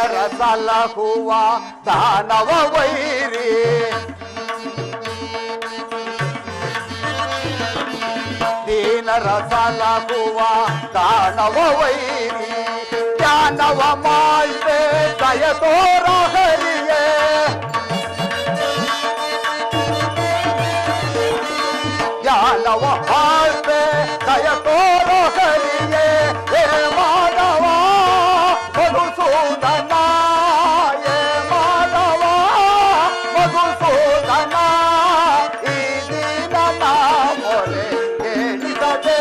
ದೀನರ ಸಲಹುವ ದಾನವ ವೈರಿ ದೀನರ ಸಲಹುವ ದಾನವ ವೈರಿ ಜ್ಞಾನವ ಮಾಡ್ದೆ ದಯ ತೋರ ಹರಿಯೇ ಜ್ಞಾನವ ಮಾಡ್ದೆ ದಯ ತೋರ ಹರಿಯೇ ಹೇ ಮಾಧವ ಮಧುಸೂದನ ಹೇ ಮಾಧವ ಮಧುಸೂದನ ಈ ದೀನನ ಮೊರೆ ಕೇಳಿದದೆ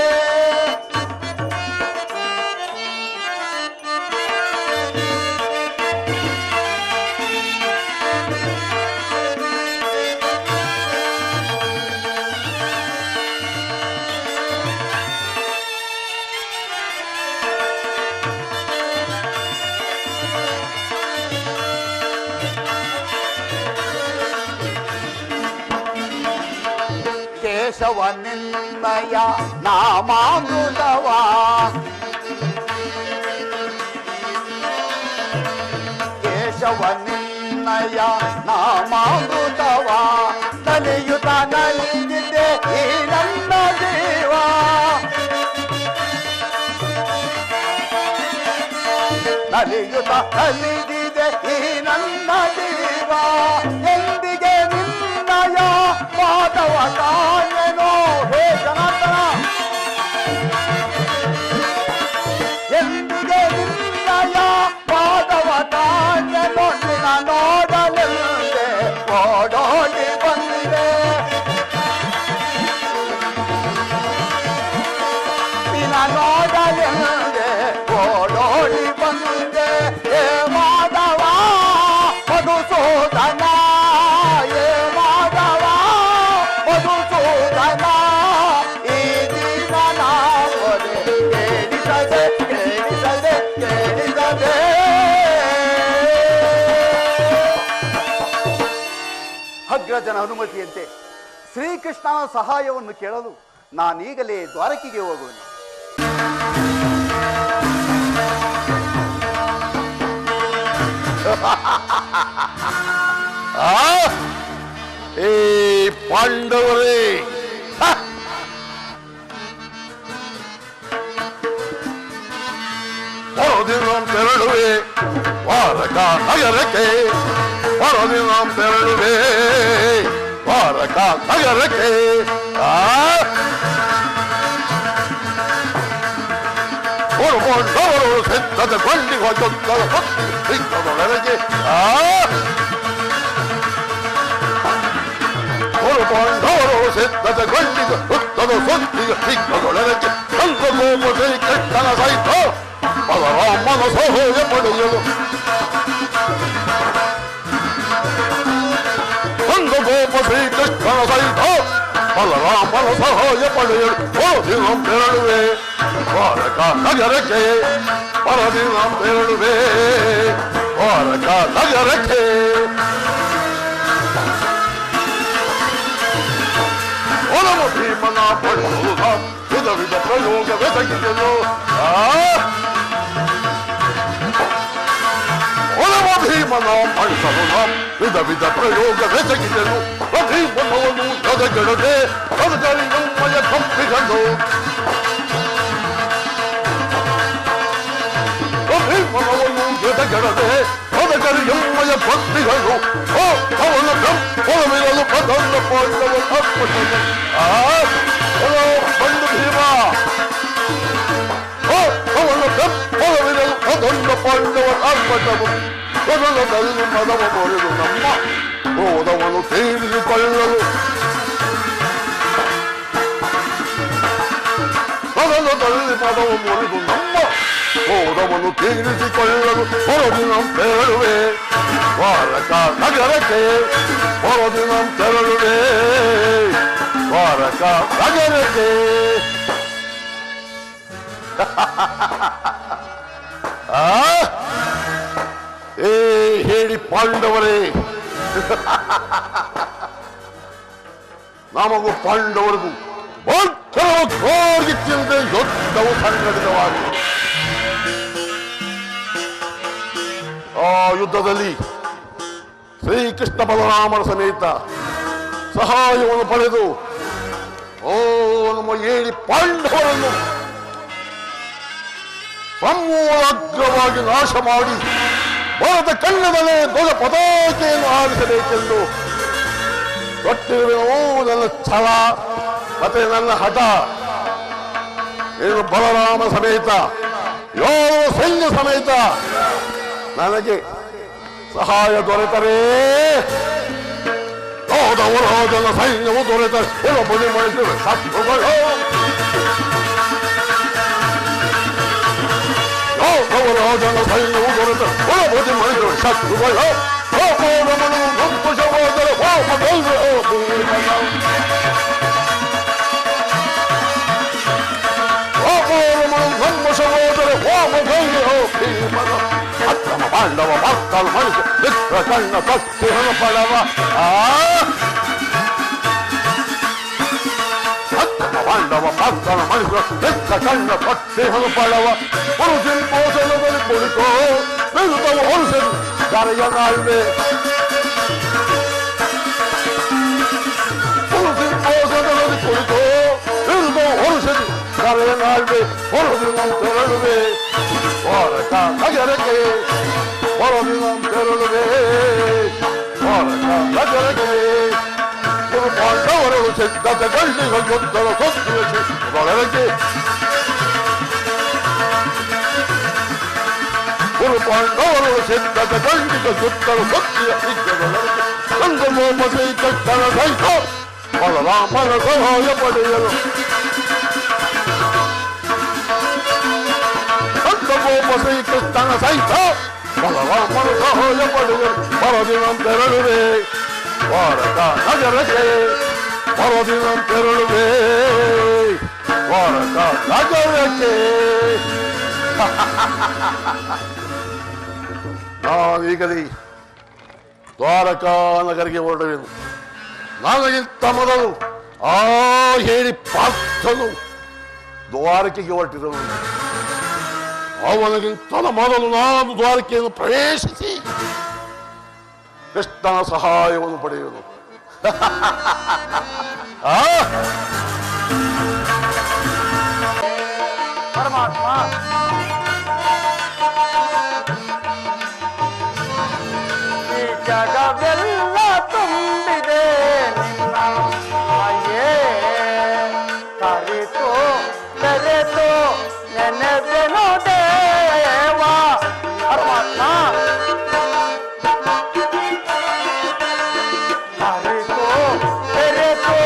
ಕೇಶವ ನಿನ್ನಯ ನಾಮಾಮೃತವ ಕೇಶವ ನಿನ್ನಯ ನಾಮಾಮೃತವ ನಲಿಯುತ ನಲಿದಿದೆ ಈ ನನ್ನ ಜೀವ ನಲಿಯುತ ನಲಿದಿದೆ ಈ ನನ್ನ ಜೀವ ಎಂದಿಗೆ ನಿನ್ನಯ ಮಾಧವ ಕಾಣೆನೋ ಹೇ ಜನಾರ್ದನ ಎಂದಿಗೆ ನಿನ್ನಯ ಮಾಧವ ಕಾಣೆನೋ ನಿನ್ನ ನೋಡಲೆಂದೆ ಓಡೋಡಿ ಬಂದೆ ನಿನ್ನ ನೋಡಲೆಂದೆ ಓಡೋಡಿ ಬಂದೆ ಹೇ ಮಾಧವ ಮಧುಸೂದನ ಹೇ ಮಾಧವ ಮಧುಸೂದನ ಈ ದೀನನ ಮೊರೆ ಕೇಳಿಸದೆ ಕೇಳಿಸದೆ ಕೇಳಿಸದೆ ಅಗ್ರಜನ ಅನುಮತಿಯಂತೆ ಶ್ರೀಕೃಷ್ಣನ ಸಹಾಯವನ್ನು ಕೇಳಲು ನಾನೀಗಲೇ ದ್ವಾರಕೆಗೆ ಹೋಗುವೆನು. ಏ ಪಾಂಡವರೇ, ಹೊರದಿನ ತೆರಳುವೆ ವಾರಕ ನಗರಕ್ಕೆ, ಹೊರದಿನ ತೆರಳುವೆ ವಾರಕ ನಗರಕ್ಕೆ. ಹೊರಗೊಂಡವರು ಸಿದ್ಧತೆ ಕೊಂಡಿರುವ ಜೊತ್ತಲ ಸಿದ್ಧದೊಳಗೆ ಹೊರಗೊಂಡವರು ಸಿದ್ಧತೆ ಕೊಂಡಿದ ಹುತ್ತದ ಸೊತ್ತಿಗ ಸಿದ್ಧದೊಳಗೆ ಸಂಘಕೋಪ ಶ್ರೀಕೃಷ್ಣನ ಸಹಿತ ಬಲರಾಮನ ಸಹಾಯ ಪಡೆಯಲು ಸಂಘಕೋಪ ಶ್ರೀಕೃಷ್ಣನ ಸಹಿತ ಬಲರಾಮನ ಸಹಾಯ ಪಡೆಯಲು ಹೊರದಿನ ತೆರಳುವೆ ವಾರಕ ನಗರಕ್ಕೆ, ಹೊರದಿನ ತೆರಳುವೆ ವಾರಕ ನಗರಕ್ಕೆ. ಒಲವ ಭೀಮನ ಪಡೆಯುವ ವಿಧ ವಿಧ ಪ್ರಯೋಗವೆಸಗಿದೆನು, ಒಲವ ಭೀಮನ ಪಡಿಸಲು ವಿಧ ವಿಧ ಪ್ರಯೋಗವೆಸಗಿದೆನು. ಭೀಮನವನು ಜೊತೆಗೆಡದೆ ಹೊರಗಳಿ ನಮ್ಮಯ ಕಂಪಿಸಲು, ಭೀಮನವನು ಜೊತೆಗೆಡದೆ ಹೊರಗಳಿ ಎಮ್ಮಯ ಭಕ್ತಿಗಳು ಅವನ ಹೊರವಿರಲು ಪ್ರಧಾನ ಪಾಂಡವ ಅರ್ಪಣೆ. ಬಂದು ಭೀಮ ಅವನ ಹೊರವಿರಲು ಪ್ರಧಾನ ಪಾಂಡವ ಅರ್ಪಣವು ಮೊದಲದಲ್ಲಿ ಮದವ ಮೊರೆದು ನಮ್ಮ ಹೋದವನು ತೀರಿಸಿಕೊಳ್ಳಲು, ಮೊದಲದಲ್ಲಿ ಮದವ ಮೊರೆದು ನಮ್ಮ ಹೋದವನು ತೀರಿಸಿಕೊಳ್ಳಲು ಹೊರದಿನ ತೆರಳುವೆ ವಾರಕ ನಗರಕ್ಕೆ, ಹೊರದಿನ ತೆರಳುವೆ ವಾರಕ ನಗರಕ್ಕೆ. ಏ ಹೇಳಿ ಪಾಂಡವರೇ, ನಮಗೂ ಪಾಂಡವರಿಗೂ ಕೋರಿಗಿತ್ತಿಲ್ಲದೆ ಯುದ್ಧವು ಸಂಘಟಿತವಾಗಿದೆ. ಆ ಯುದ್ಧದಲ್ಲಿ ಶ್ರೀಕೃಷ್ಣ ಬಲರಾಮರ ಸಮೇತ ಸಹಾಯವನ್ನು ಪಡೆದು ನಮ್ಮ 7 ಪಾಂಡವರನ್ನು ಸಮೂಲಾಗ್ರವಾಗಿ ನಾಶ ಮಾಡಿ ಭಾರತ ಕನ್ನಡದಲ್ಲಿ ಧ್ವಜ ಪತಾಕೆಯನ್ನು ಆರಿಸಬೇಕೆಂದು ಗೊತ್ತಿರುವೆನೋ ನನ್ನ ಛಲ ಮತ್ತೆ ನನ್ನ ಹಠ. ಏನು ಬಲರಾಮ ಸಮೇತ 7 ಸೈನ್ಯ ಸಮೇತ ನನಗೆ ಸಹಾಯ ದೊರೆತರೆ ಯೋಧವರಾಜನ ಸೈನ್ಯವು ದೊರೆತ ಬಲಿ ಮಾಡಿದ್ದೇವೆ ಶತ್ರುಗಳು. ಯೋಧವರಾಜನ ಸೈನ್ಯವು ದೊರೆತ ಬಲಿ ಮಾಡಿದ್ದೇವೆ ಶತ್ರುಗಳು. ಸಂತೋಷವಾದರೆ ಅತ್ತಮ ಪಾಂಡವ ಭಕ್ತರು ಮನುಷ್ಯ ಮಿತ್ರ ಕಣ್ಣ ಭಕ್ತಿ ಪಡವ ಅತ್ತಮ ಪಾಂಡವ ಭಕ್ತರ ಮನುಷ್ಯ ಮಿತ್ರ ಕಣ್ಣ ಭಕ್ತಿ ಪಡವ ಪುರುಷೋಷಣದಲ್ಲಿ ಕುಳಿತೋ ವಿರುದ್ಧವು ಹೊರಿಸಲು ಕರೆಯನಾಳ್ವೆ ಪುರುಷೋಷಣದಲ್ಲಿ ಕುಳಿತೋ ವಿರುದ್ಧವು ಹೊರಿಸಲು ಕರೆಯನಾಳ್ವೆ ಹೊರದಿನ ತೆರಳುವೆ ಹೊರಟ ನಗರಕ್ಕೆ ಹೊರದಿನ ತೆರಳುವೆ ಹೊರಟ ನಗರಕ್ಕೆ ಗುರು ಪಾಂಡವರರು ಸಿದ್ಧತೆ ಗಂಡಿಗಳ ಯುದ್ಧದ ಸೊತ್ತಿಗೆ ಗುರು ಪಾಂಡವರರು ಸಿದ್ಧತೆ ಗಂಡಿಗಳ ಯುದ್ಧದ ಸೊತ್ತಿಯ ಸಂಗಮೋಪ ಶ್ರೀಕೃಷ್ಣನ ಸಹಿತ ಬಲರಾಮನ ಸಹಾಯ ಪಡೆಯಲು ಶ್ರೀಕೃಷ್ಣನ ಸಹಿತ ಬಲರಾಮನ ಸಹಾಯ ಪಡೆಯಲು ಹೊರದಿನ ತೆರಳುವೆ ಭಾರತ ನಗರಕ್ಕೆ ಹೊರದಿನ ತೆರಳುವೆ ಭಾರತ ನಗರಕ್ಕೆ. ನಾನೀಗಲೇ ದ್ವಾರಕಾ ನಗರಿಗೆ ಹೊರಡುವೆನು. ನನಗಿಂತ ಮೊದಲು ಆ ಹೇಳಿ ಪಾರ್ಥನು ದ್ವಾರಕೆಗೆ ಹೊರಟಿರುವನು. ಅವನಿಗಿಂತ ಮೊದಲು ನಾನು ದ್ವಾರಕೆಯನ್ನು ಪ್ರವೇಶಿಸಿ ಕೃಷ್ಣನ ಸಹಾಯವನ್ನು ಪಡೆಯುವುದು. ಪರಮಾತ್ಮ ಈ ಜಗವೆಲ್ಲ ತುಂಬಿದೆ ನಿನ್ನ ಮಾಯೆ. ಕರೆತು ಬೆರೆತು ನೆನೆದೆನು ದೇವ ಪರಮಾತ್ಮ. ಕರೆತು ಬೆರೆತು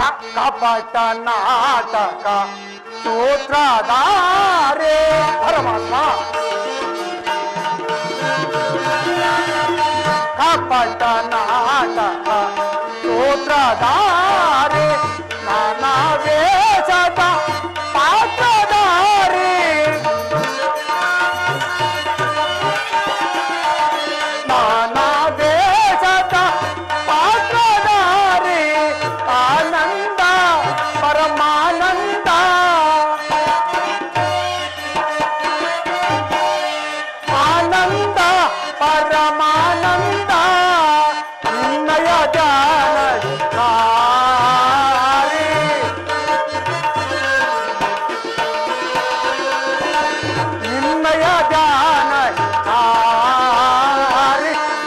ಕಪಟ ನಾಟಕ ಸೂತ್ರಧಾರೆ ಪರಮಾತ್ಮ ಕಪಟ ನಾಟಕ ಸೂತ್ರಧಾರೆ ನಾನಾ ವೇಷದ ಪಾತ್ರಧಾರಿ ನಾನಾ ವೇಷದ ಪಾತ್ರಧಾರಿ ಆನಂದ ಪರಮಾನಂದ ಆನಂದ ಪರಮಾನಂದ ನಿನ್ನಯ ಧ್ಯಾನಕಾರಿ ನಿನ್ನಯ ಧ್ಯಾನಕಾರಿ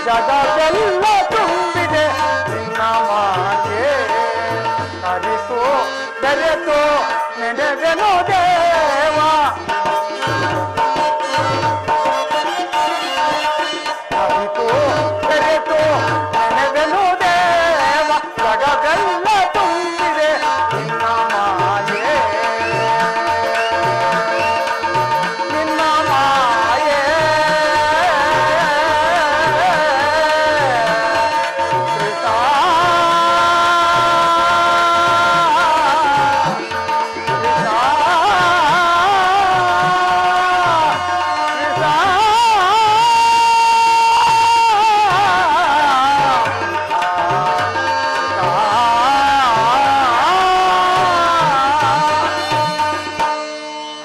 ಜಗವೆಲ್ಲ ತುಂಬಿದೆ ನಿನ್ನ ಮಾಯೆ ಕರಿತು ಬೆರೆತು ನೆನೆದೆನು ದೇವ ಕರಿತು ಬೆರೆತು ನೆನೆದೆನು ದೇವ ಜಗವೆಲ್ಲ ತುಂಬಿದೆ ನಿನ್ನ ಮಾಯೆ ನಿನ್ನ ಮಾಯೆ ಕೃಷ್ಣ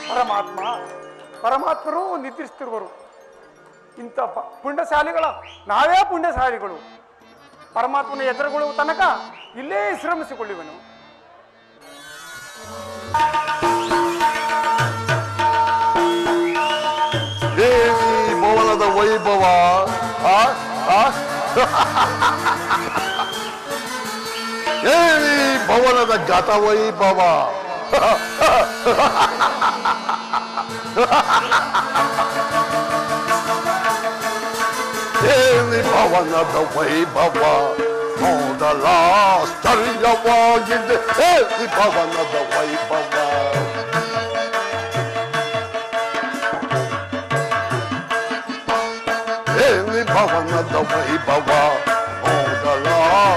ಪರಮಾತ್ಮ ಪರಮಾತ್ಮರು ನಿದ್ರಿಸ್ತಿರುವರು ಇಂಥ ಪುಣ್ಯಶಾಲಿಗಳ ನಾವೇ ಪುಣ್ಯಶಾಲಿಗಳು ಪರಮಾತ್ಮನ ಎದುರುಗೊಳ್ಳುವ ತನಕ ಇಲ್ಲೇ ಶ್ರಮಿಸಿಕೊಳ್ಳುವನು ದೇವಿ ಭವನದ ವೈಭವ ಆ ಆ ದೇವಿ ಭವನದ ಗತ ವೈಭವ ದೇವಿ ಭವನದ ವೈಭವ ಮೊದಲ ಸ್ಥಳೀಯವಾಗಿದೆ ದೇವಿ ಭವನದ ವೈಭವ ದೇವಿ ಭವನದ ವೈಭವ ಮೊದಲ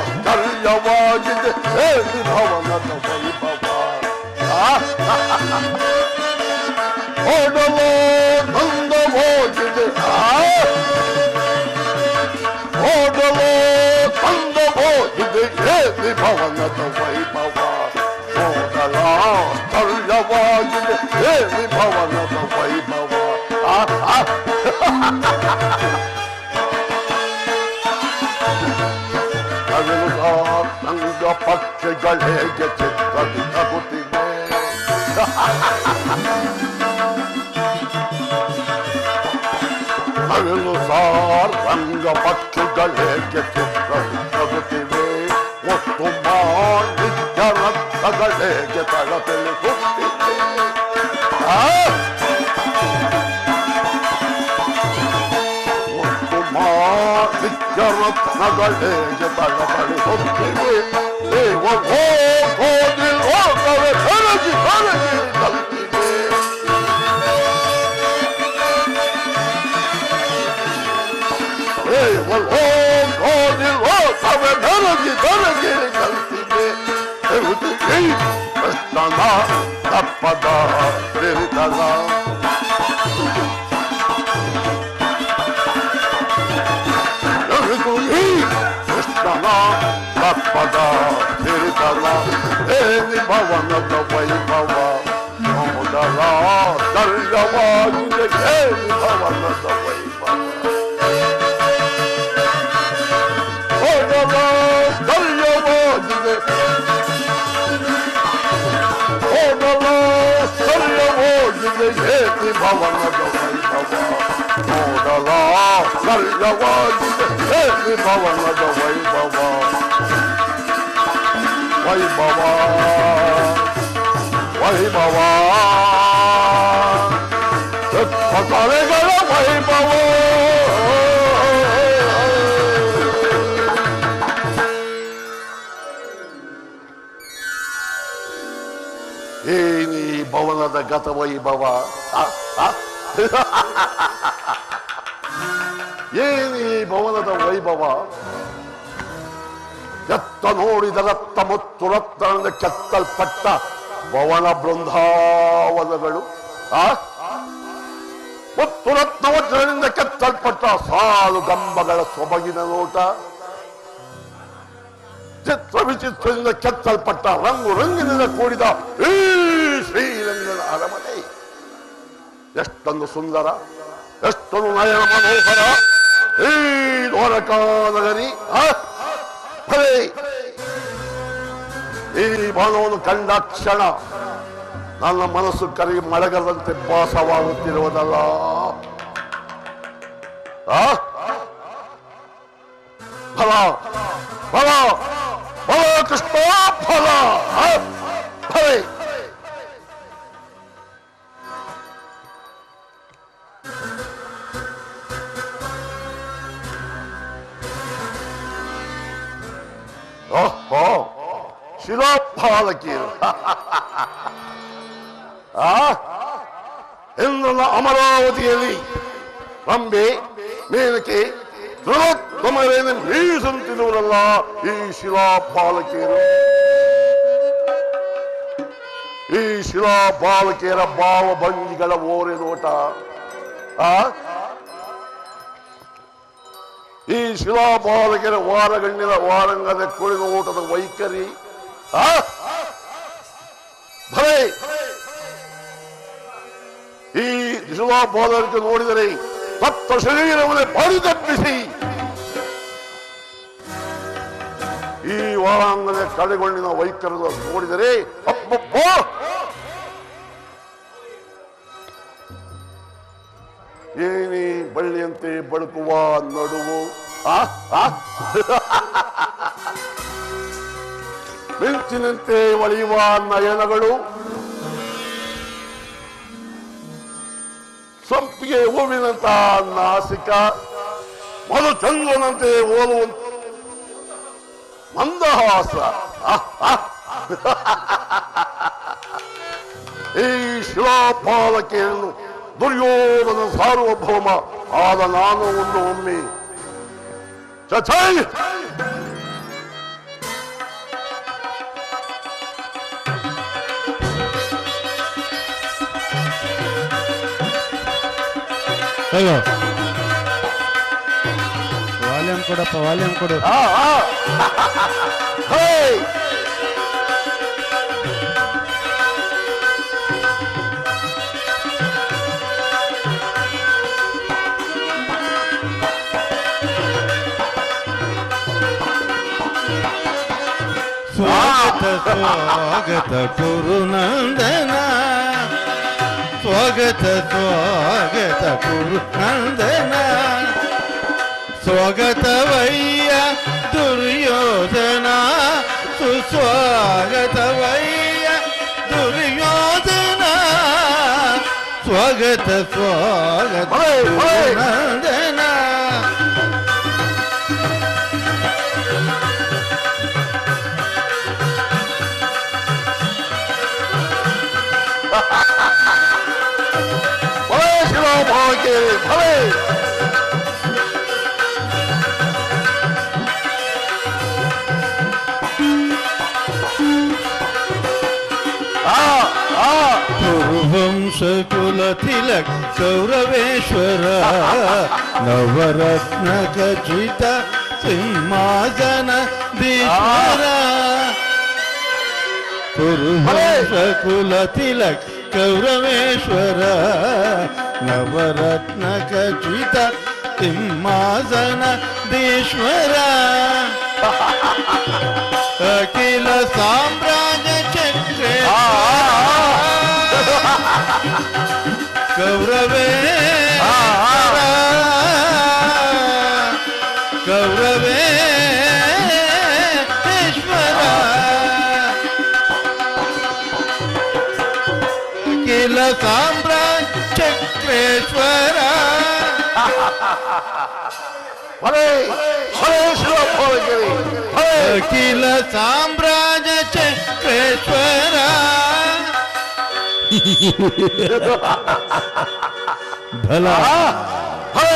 ಸ್ಥಳೀಯವಾಗಿದೆ ದೇವಿ ಭವನದ ವೈಭವ ಓಡಲು ನಂದ ಹೋಗಿದೆ ಓಡಲು ತಂದ ಹೋಗಿದೆ ದೇವಿ ಭವನದ ವೈಭವ ಮೊದಲ ಸ್ಥಳೀಯವಾಗಿದೆ ದೇವಿ ಭವನದ ವೈಭವ ನಂಗ ಪಕ್ಷಿಗಳಿಗೆ ಚಿತ್ರವಿತಗುತ್ತಿವೆ ಅಗಲು ಸಾರಂಗ ಪಕ್ಷಿಗಳಿಗೆ ಚಿತ್ರವಿತಗುತ್ತಿವೆ ಒಟ್ಟು ಮಾಣಿಕ್ಯ ರಕ್ತಗಳಿಗೆ ತಳತಳಿಸುತ್ತಿವೆ ಒಟ್ಟು ಮಾಣಿಕ್ಯ ರತ್ನಗಳಿಗೆ ತಳತಳಿಸುತ್ತಿವೆ ದೇವ ಹೋದಿಲ್ ಹೋಗವೆ ಕರಗಿ ಕರಗಿ ಕಲ್ತಿವೆ ದೇವ ಹೋದಿಲ್ ಹೋಗವೆ ಕರಗಿ ಕರಗಿ ಕಲ್ತಿವೆ ಕೃಷ್ಣನ ತಪ್ಪದ ಪ್ರೇರಿತನ ಕೃಷ್ಣನ ತಪ್ಪದ ಪ್ರೇರಿತನ ದೇವಿ ಭವನದ ವೈಭವ ಮೊದಲ ಸ್ಥಳೀಯವಾಗಿದೆ ದೇವಿ ಭವನದ ವೈಭವ ಮೊದಲ ಸ್ಥಳೀಯವಾಗಿದೆ ಮೊದಲ ಸ್ಥಳೀಯವಾಗಿದೆ ದೇವಿ ಭವನದ ವೈಭವ ಮೊದಲ ಸ್ಥಳೀಯವಾಗಿದೆ ದೇವಿ ಭವನದ ವೈಭವ ವೈಭವ ವೈಭವ ಕಲೆಗಳ ವೈಭವ ಭವನದ ಗತವೈಭವ. ಏನಿ ಭವನದ ವೈಭವ? ಎತ್ತ ನೋಡಿದ ರಕ್ತ ಮುತ್ತು ರತ್ನದಿಂದ ಕೆತ್ತಲ್ಪಟ್ಟ ಭವನ ಬೃಂದಾವನಗಳು, ಮುತ್ತು ರತ್ನ ವಜ್ರದಿಂದ ಕೆತ್ತಲ್ಪಟ್ಟ ಸಾಲು ಗಂಬಗಳ ಸೊಬಗಿನ ನೋಟ, ಚಿತ್ರ ವಿಚಿತ್ರದಿಂದ ಕೆತ್ತಲ್ಪಟ್ಟ ರಂಗು ರಂಗಿನಿಂದ ಕೂಡಿದ ಈ ಶ್ರೀರಂಗನ ಅರಮನೆ ಎಷ್ಟೊಂದು ಸುಂದರ, ಎಷ್ಟೊಂದು ನಯನ ಮನೋಹರ ಈ ದ್ವಾರಕಾನಗರಿ. ಈ ಭವನವನ್ನು ಕಂಡ ಕ್ಷಣ ನನ್ನ ಮನಸ್ಸು ಕರಗಿ ಮಳೆಗದಂತೆ ಭಾಸವಾಗುತ್ತಿರುವುದಲ್ಲ. ಫಲ ಫಲ ಫಲ ಕೃಷ್ಣ ಫಲ ಫಲೇ. ಓಹೋ, ಶಿಲಾಪಾಲಕಿಯರು ಇಂದು ಅಮರಾವತಿಯಲ್ಲಿ ರಂಬೆ ಮೇನಕೆ ದುರೋತ್ತಮರೇನು ಮೀಸಂತಿರುವರಲ್ಲ ಈ ಶಿಲಾಪಾಲಕಿಯರು. ಈ ಶಿಲಾಪಾಲಕಿಯರ ಭಾವಭಂಗಿಗಳ ಓರೆ ನೋಟ, ಈ ಶಿಲಾಪಾಲಕಿಯರ ವಾರಗಣ್ಣಿನ ವಾರಂಗದ ಕುಳಿದ ಓಟದ ವೈಖರಿ, ಭಲೆ ಈ ಶಿಲಾಪಾಲಕರಿಗೆ ನೋಡಿದರೆ ಸಪ್ತ ಶರೀರವನ್ನೇ ಪರಿತಪ್ಪಿಸಿ ಈ ವಾರಾಂಗದ ಕಡೆಗೊಂಡಿನ ವೈಖರದ ನೋಡಿದರೆ ಅಪ್ಪಪ್ಪ, ಏನಿ ಬಳ್ಳಿಯಂತೆ ಬಳುಕುವ ನಡುವು, ಮಿಂಚಿನಂತೆ ಒಳೆಯುವ ನಯನಗಳು, ಸಂಪಿಗೆ ಹೂವಿನಂತ ನಾಸಿಕ, ಮಧುಚಂದ್ರನಂತೆ ಓದುವಂತ ಮಂದಹಾಸ. ಈ ಶಿಲಾಪಾಲಕಿಯನ್ನು ದುರ್ಯೋಧನ ಸಾರ್ವಭೌಮ ಆದ ನಾನು ಒಂದು ಒಮ್ಮೆ ಚಚೈ ಅಯ್ಯೋ, ವಾಲ್ಯೂಮ್ ಕೊಡಪ್ಪ, ವಾಲ್ಯೂಮ್ ಕೊಡು. ಸ್ವಾಗತ ಸ್ವಾಗತ ಕುರುನಂದನ, ಸ್ವಾಗತ ಸ್ವಾಗತ ಕುರುನಂದನ, ಸ್ವಾಗತವಯ್ಯ ದುರ್ಯೋಧನ, ಸುಸ್ವಾಗತವಯ್ಯ ದುರ್ಯೋಧನ, ಸ್ವಾಗತ ಸ್ವಾಗತ ಕುರುನಂದನ. ಕುರುವಂಶಕುಲ ತಿಲಕ್ ಸೌರವೇಶ್ವರ, ನವರತ್ನ ಖಚಿತ ಸಿಂಹಾಸನ ದೀಶ್ವರ. ಕುರುವಂಶಕುಲ ತಿಲಕ್ ಕೌರವೇಶ್ವರ, ನವರತ್ನ ಖಚಿತ ಸಿಂಹಾಸನ ದೀಶ್ವರ. ಅಖಿಲ ಸಾಮ್ರಾಜ್ಯ ಚಕ್ರ ಕೌರವೇಶ್ವರ, ಕೌರವೇಶ್ವರ. ಅಖಿಲ ಸಾಮ್ರಾಜ್ಯ ಚಕ್ರೇಶ್ವರ. ಅಖಿಲ ಸಾಮ್ರಾಜ್ಯ ಚಕ್ರೇಶ್ವರ. ಬಲ ಹೇ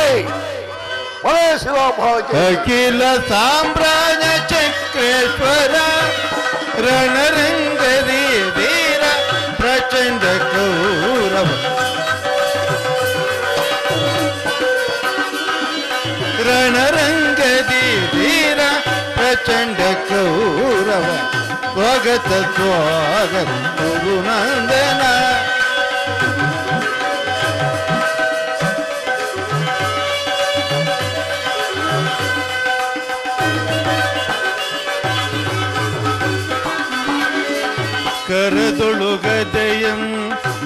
ಶಿಲಾಭಾಗಕ್ಕೆ ಅಖಿಲ ಸಾಮ್ರಾಜ್ಯ ಚಕ್ರೇಶ್ವರ ರಣರಂಗದಿ ಧೀರ ಪ್ರಚಂಡ ಕೌರವ ರಣರಂಗದಿ ಧೀರ ಪ್ರಚಂಡ ಕೌರವ ಸ್ವಾಗತ ಸ್ವಾಗತ ಗುರುನಂದನ ಕರದೊಳುಗದಯಂ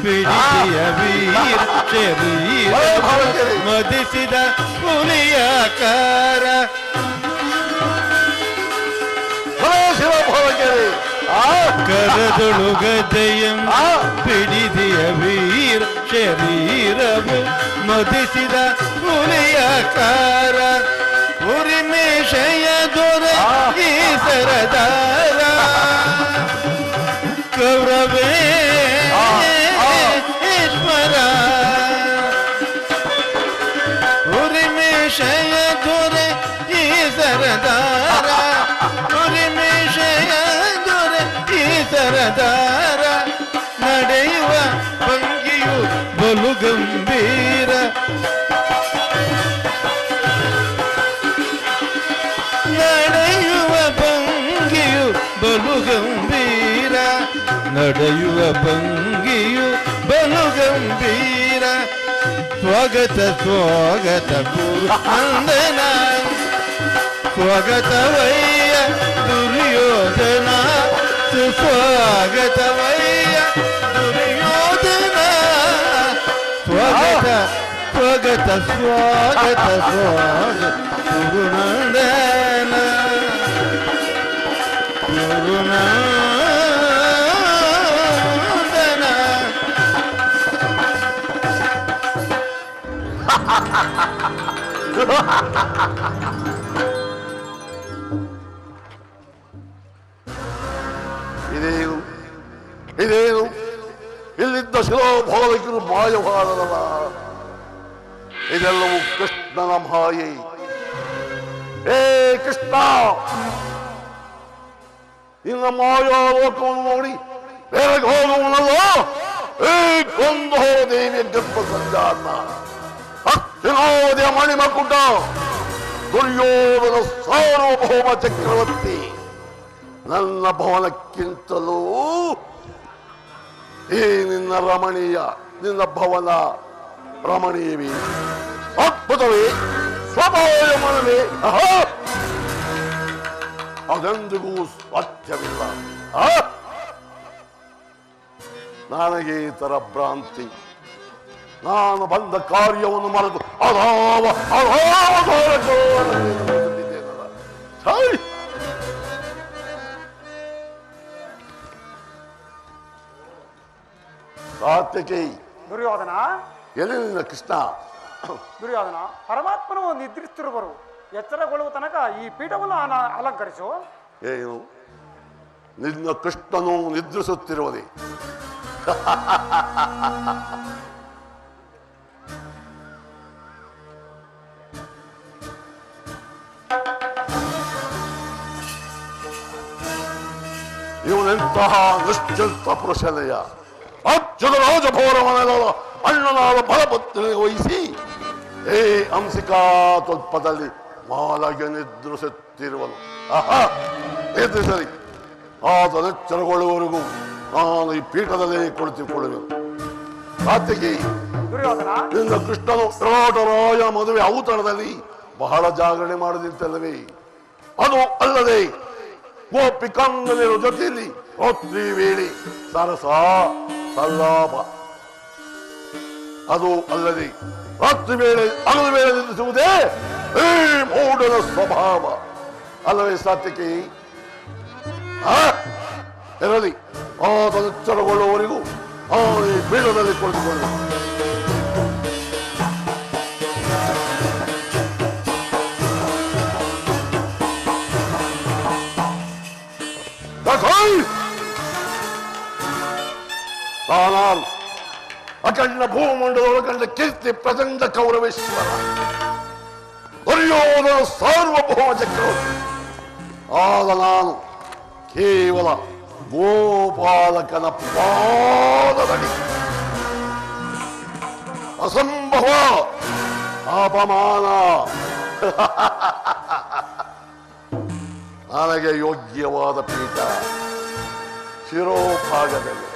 ಬಿಡಿಸಿಯ ವೀರ ಶರೀರ ಮದಿಸಿದ ಹುಲಿಯಾಕಾರ ಕರದೊಳುಗದಯಂ ಬಿಡಿಸಿಯ ವೀರ ಶರೀರವು ಮದಿಸಿದ ಹುಲಿಯಾಕಾರ ಉರಿಮೇಶಯ ದೊರ ಈ ಸರದಾರ ಗೌರವೇಶ್ವರ ಉರಿಮೇಶಯ ದೊರೆ ಈ ಸರದಾರ ಉರಿಮೇಶಯ ದೊರೆ ಈ ಸರದಾರ ನಡೆಯುವ ಭಂಗಿಯು ಬಲು ಗಂಭೀರ ನಡೆಯುವ ಭಂಗಿಯು ಬಲು ಗಂಭೀರ ನಡೆಯುವ ಭಂಗಿಯು ಬಲು ಗಂಭೀರ ಸ್ವಾಗತ ಸ್ವಾಗತ ಗುರುನಂದನ ಸ್ವಾಗತವಯ್ಯ ದುರ್ಯೋಧನ ಸುಸ್ವಾಗತವಯ್ಯ ದುರ್ಯೋಧನ ಸ್ವಾಗತ ಸ್ವಾಗತ ಸ್ವಾಗತ ಸ್ವಾಗತ ಗುರುನಂದನ ಗುರುನಂದನ ಇದೇನು ಇದೇನು ಇಲ್ಲಿದ್ದ ಶಿಲಾಭಾಲಕರು ಮಾಯವಾದರಲ್ಲ ಇದೆಲ್ಲವೂ ಕೃಷ್ಣನ ಮಾಯೆ ಏ ಕೃಷ್ಣ ನಿನ್ನ ಮಾಯಾಲೋಕವನ್ನು ನೋಡಿ ಬೇರೆ ಹೋಗುವನಲ್ಲ ಏ ಕೊಂದು ದೇವಿಯ ಗರ್ಭ ಸಂಜಾತ ಹತ್ತಿನಾವಧಿಯ ಮಣಿಮಕುಟ ದುರ್ಯೋಧನ ಸಾರ್ವಭೌಮ ಚಕ್ರವರ್ತಿ ನನ್ನ ಭವನಕ್ಕಿಂತಲೂ ಈ ನಿನ್ನ ರಮಣೀಯ ನಿನ್ನ ಭವನ ರಮಣೀಯವೇ ಅದ್ಭುತವೇ ಸ್ವಭಾವಮನವೇ ಅದೆಂದಿಗೂ ಸಾಧ್ಯವಿಲ್ಲ ನನಗೆ ಈ ತರ ಭ್ರಾಂತಿ ನಾನು ಬಂದ ಕಾರ್ಯವನ್ನು ಮರೆತು ಅದಾವ ಸಾತ್ವಿಕಿ ದುರ್ಯೋಧನ ಎಲ್ಲಿ ನಿನ್ನ ಕೃಷ್ಣ ದುರ್ಯೋಧನ ಪರಮಾತ್ಮನು ನಿದ್ರಿಸುತ್ತಿರುವರು ಎಚ್ಚರಗೊಳ್ಳುವ ತನಕ ಈ ಪೀಠವನ್ನು ಅಲಂಕರಿಸು ಏನು ನಿನ್ನ ಕೃಷ್ಣನು ನಿದ್ರಿಸುತ್ತಿರುವುದೇ ಇವನೆಂತಹ ನಿಶ್ಚಿತ ಪುರುಷನೆಯ ಅಜ್ಜದ ರಾಜಭವನವನೆಲ್ಲ ಅಣ್ಣನಾದ ಬಲಪತ್ನಿಗೆ ವಹಿಸಿ ಏ ಅಂಸಿಕಾ ತಲ್ಪದಲ್ಲಿ ಮಾಲಗೆ ನಿದ್ರಿಸುತ್ತಿರುವನು ನಿದ್ರಿಸಲಿ ಆತ ನೆಚ್ಚರಗೊಳ್ಳುವವರೆಗೂ ನಾನು ಈ ಪೀಠದಲ್ಲೇ ಕುಳಿತುಕೊಳ್ಳುವೆನು ಸಾತ್ವಿಕಿ ದುರ್ಯೋಧನ ನಿನ್ನ ಕೃಷ್ಣನು ವಿರಾಟರಾಯ ಮದುವೆ ಔತಣದಲ್ಲಿ ಬಹಳ ಜಾಗರಣೆ ಮಾಡದಿತ್ತಲ್ಲವೇ ಅದು ಅಲ್ಲದೆ ಗೋಪಿಕಂಗಲಿರೋ ಜೊತೆಯಲ್ಲಿ ರಾತ್ರಿ ವೇಳೆ ಸರಸ ಸಲ್ಲಾಪ ಅದು ಅಲ್ಲದೆ ರಾತ್ರಿ ವೇಳೆ ಹಗಲು ವೇಳೆ ನಿಲ್ಲಿಸುವುದೇ ಈ ಮೂಢನ ಸ್ವಭಾವ ಅಲ್ಲವೇ ಸಾತ್ವಿಕಿ ಇರಲಿ ಆತ ಎಚ್ಚರಗೊಳ್ಳುವವರೆಗೂ ಈ ಪೀಠದಲ್ಲಿ ಕುಳಿತುಕೊಳ್ಳು ஆனால் ಕಂಡ ಭೂಮಂಡಲದೊಳಗೆ ಕಂಡ ಕೀರ್ತಿ ಪ್ರಚಂಡ ಕೌರವೇಶ್ವರ ದುರ್ಯೋಧನ ಸಾರ್ವಭೌಮ ಚಕ್ರವರ್ತಿ ಆದ ನಾನು ಕೇವಲ ಗೋಪಾಲಕನ ಪಾದದಡಿ ಅಸಂಭವ ಅಪಮಾನ ನನಗೆ ಯೋಗ್ಯವಾದ ಪೀಠ ಶಿರೋಭಾಗದಲ್ಲಿ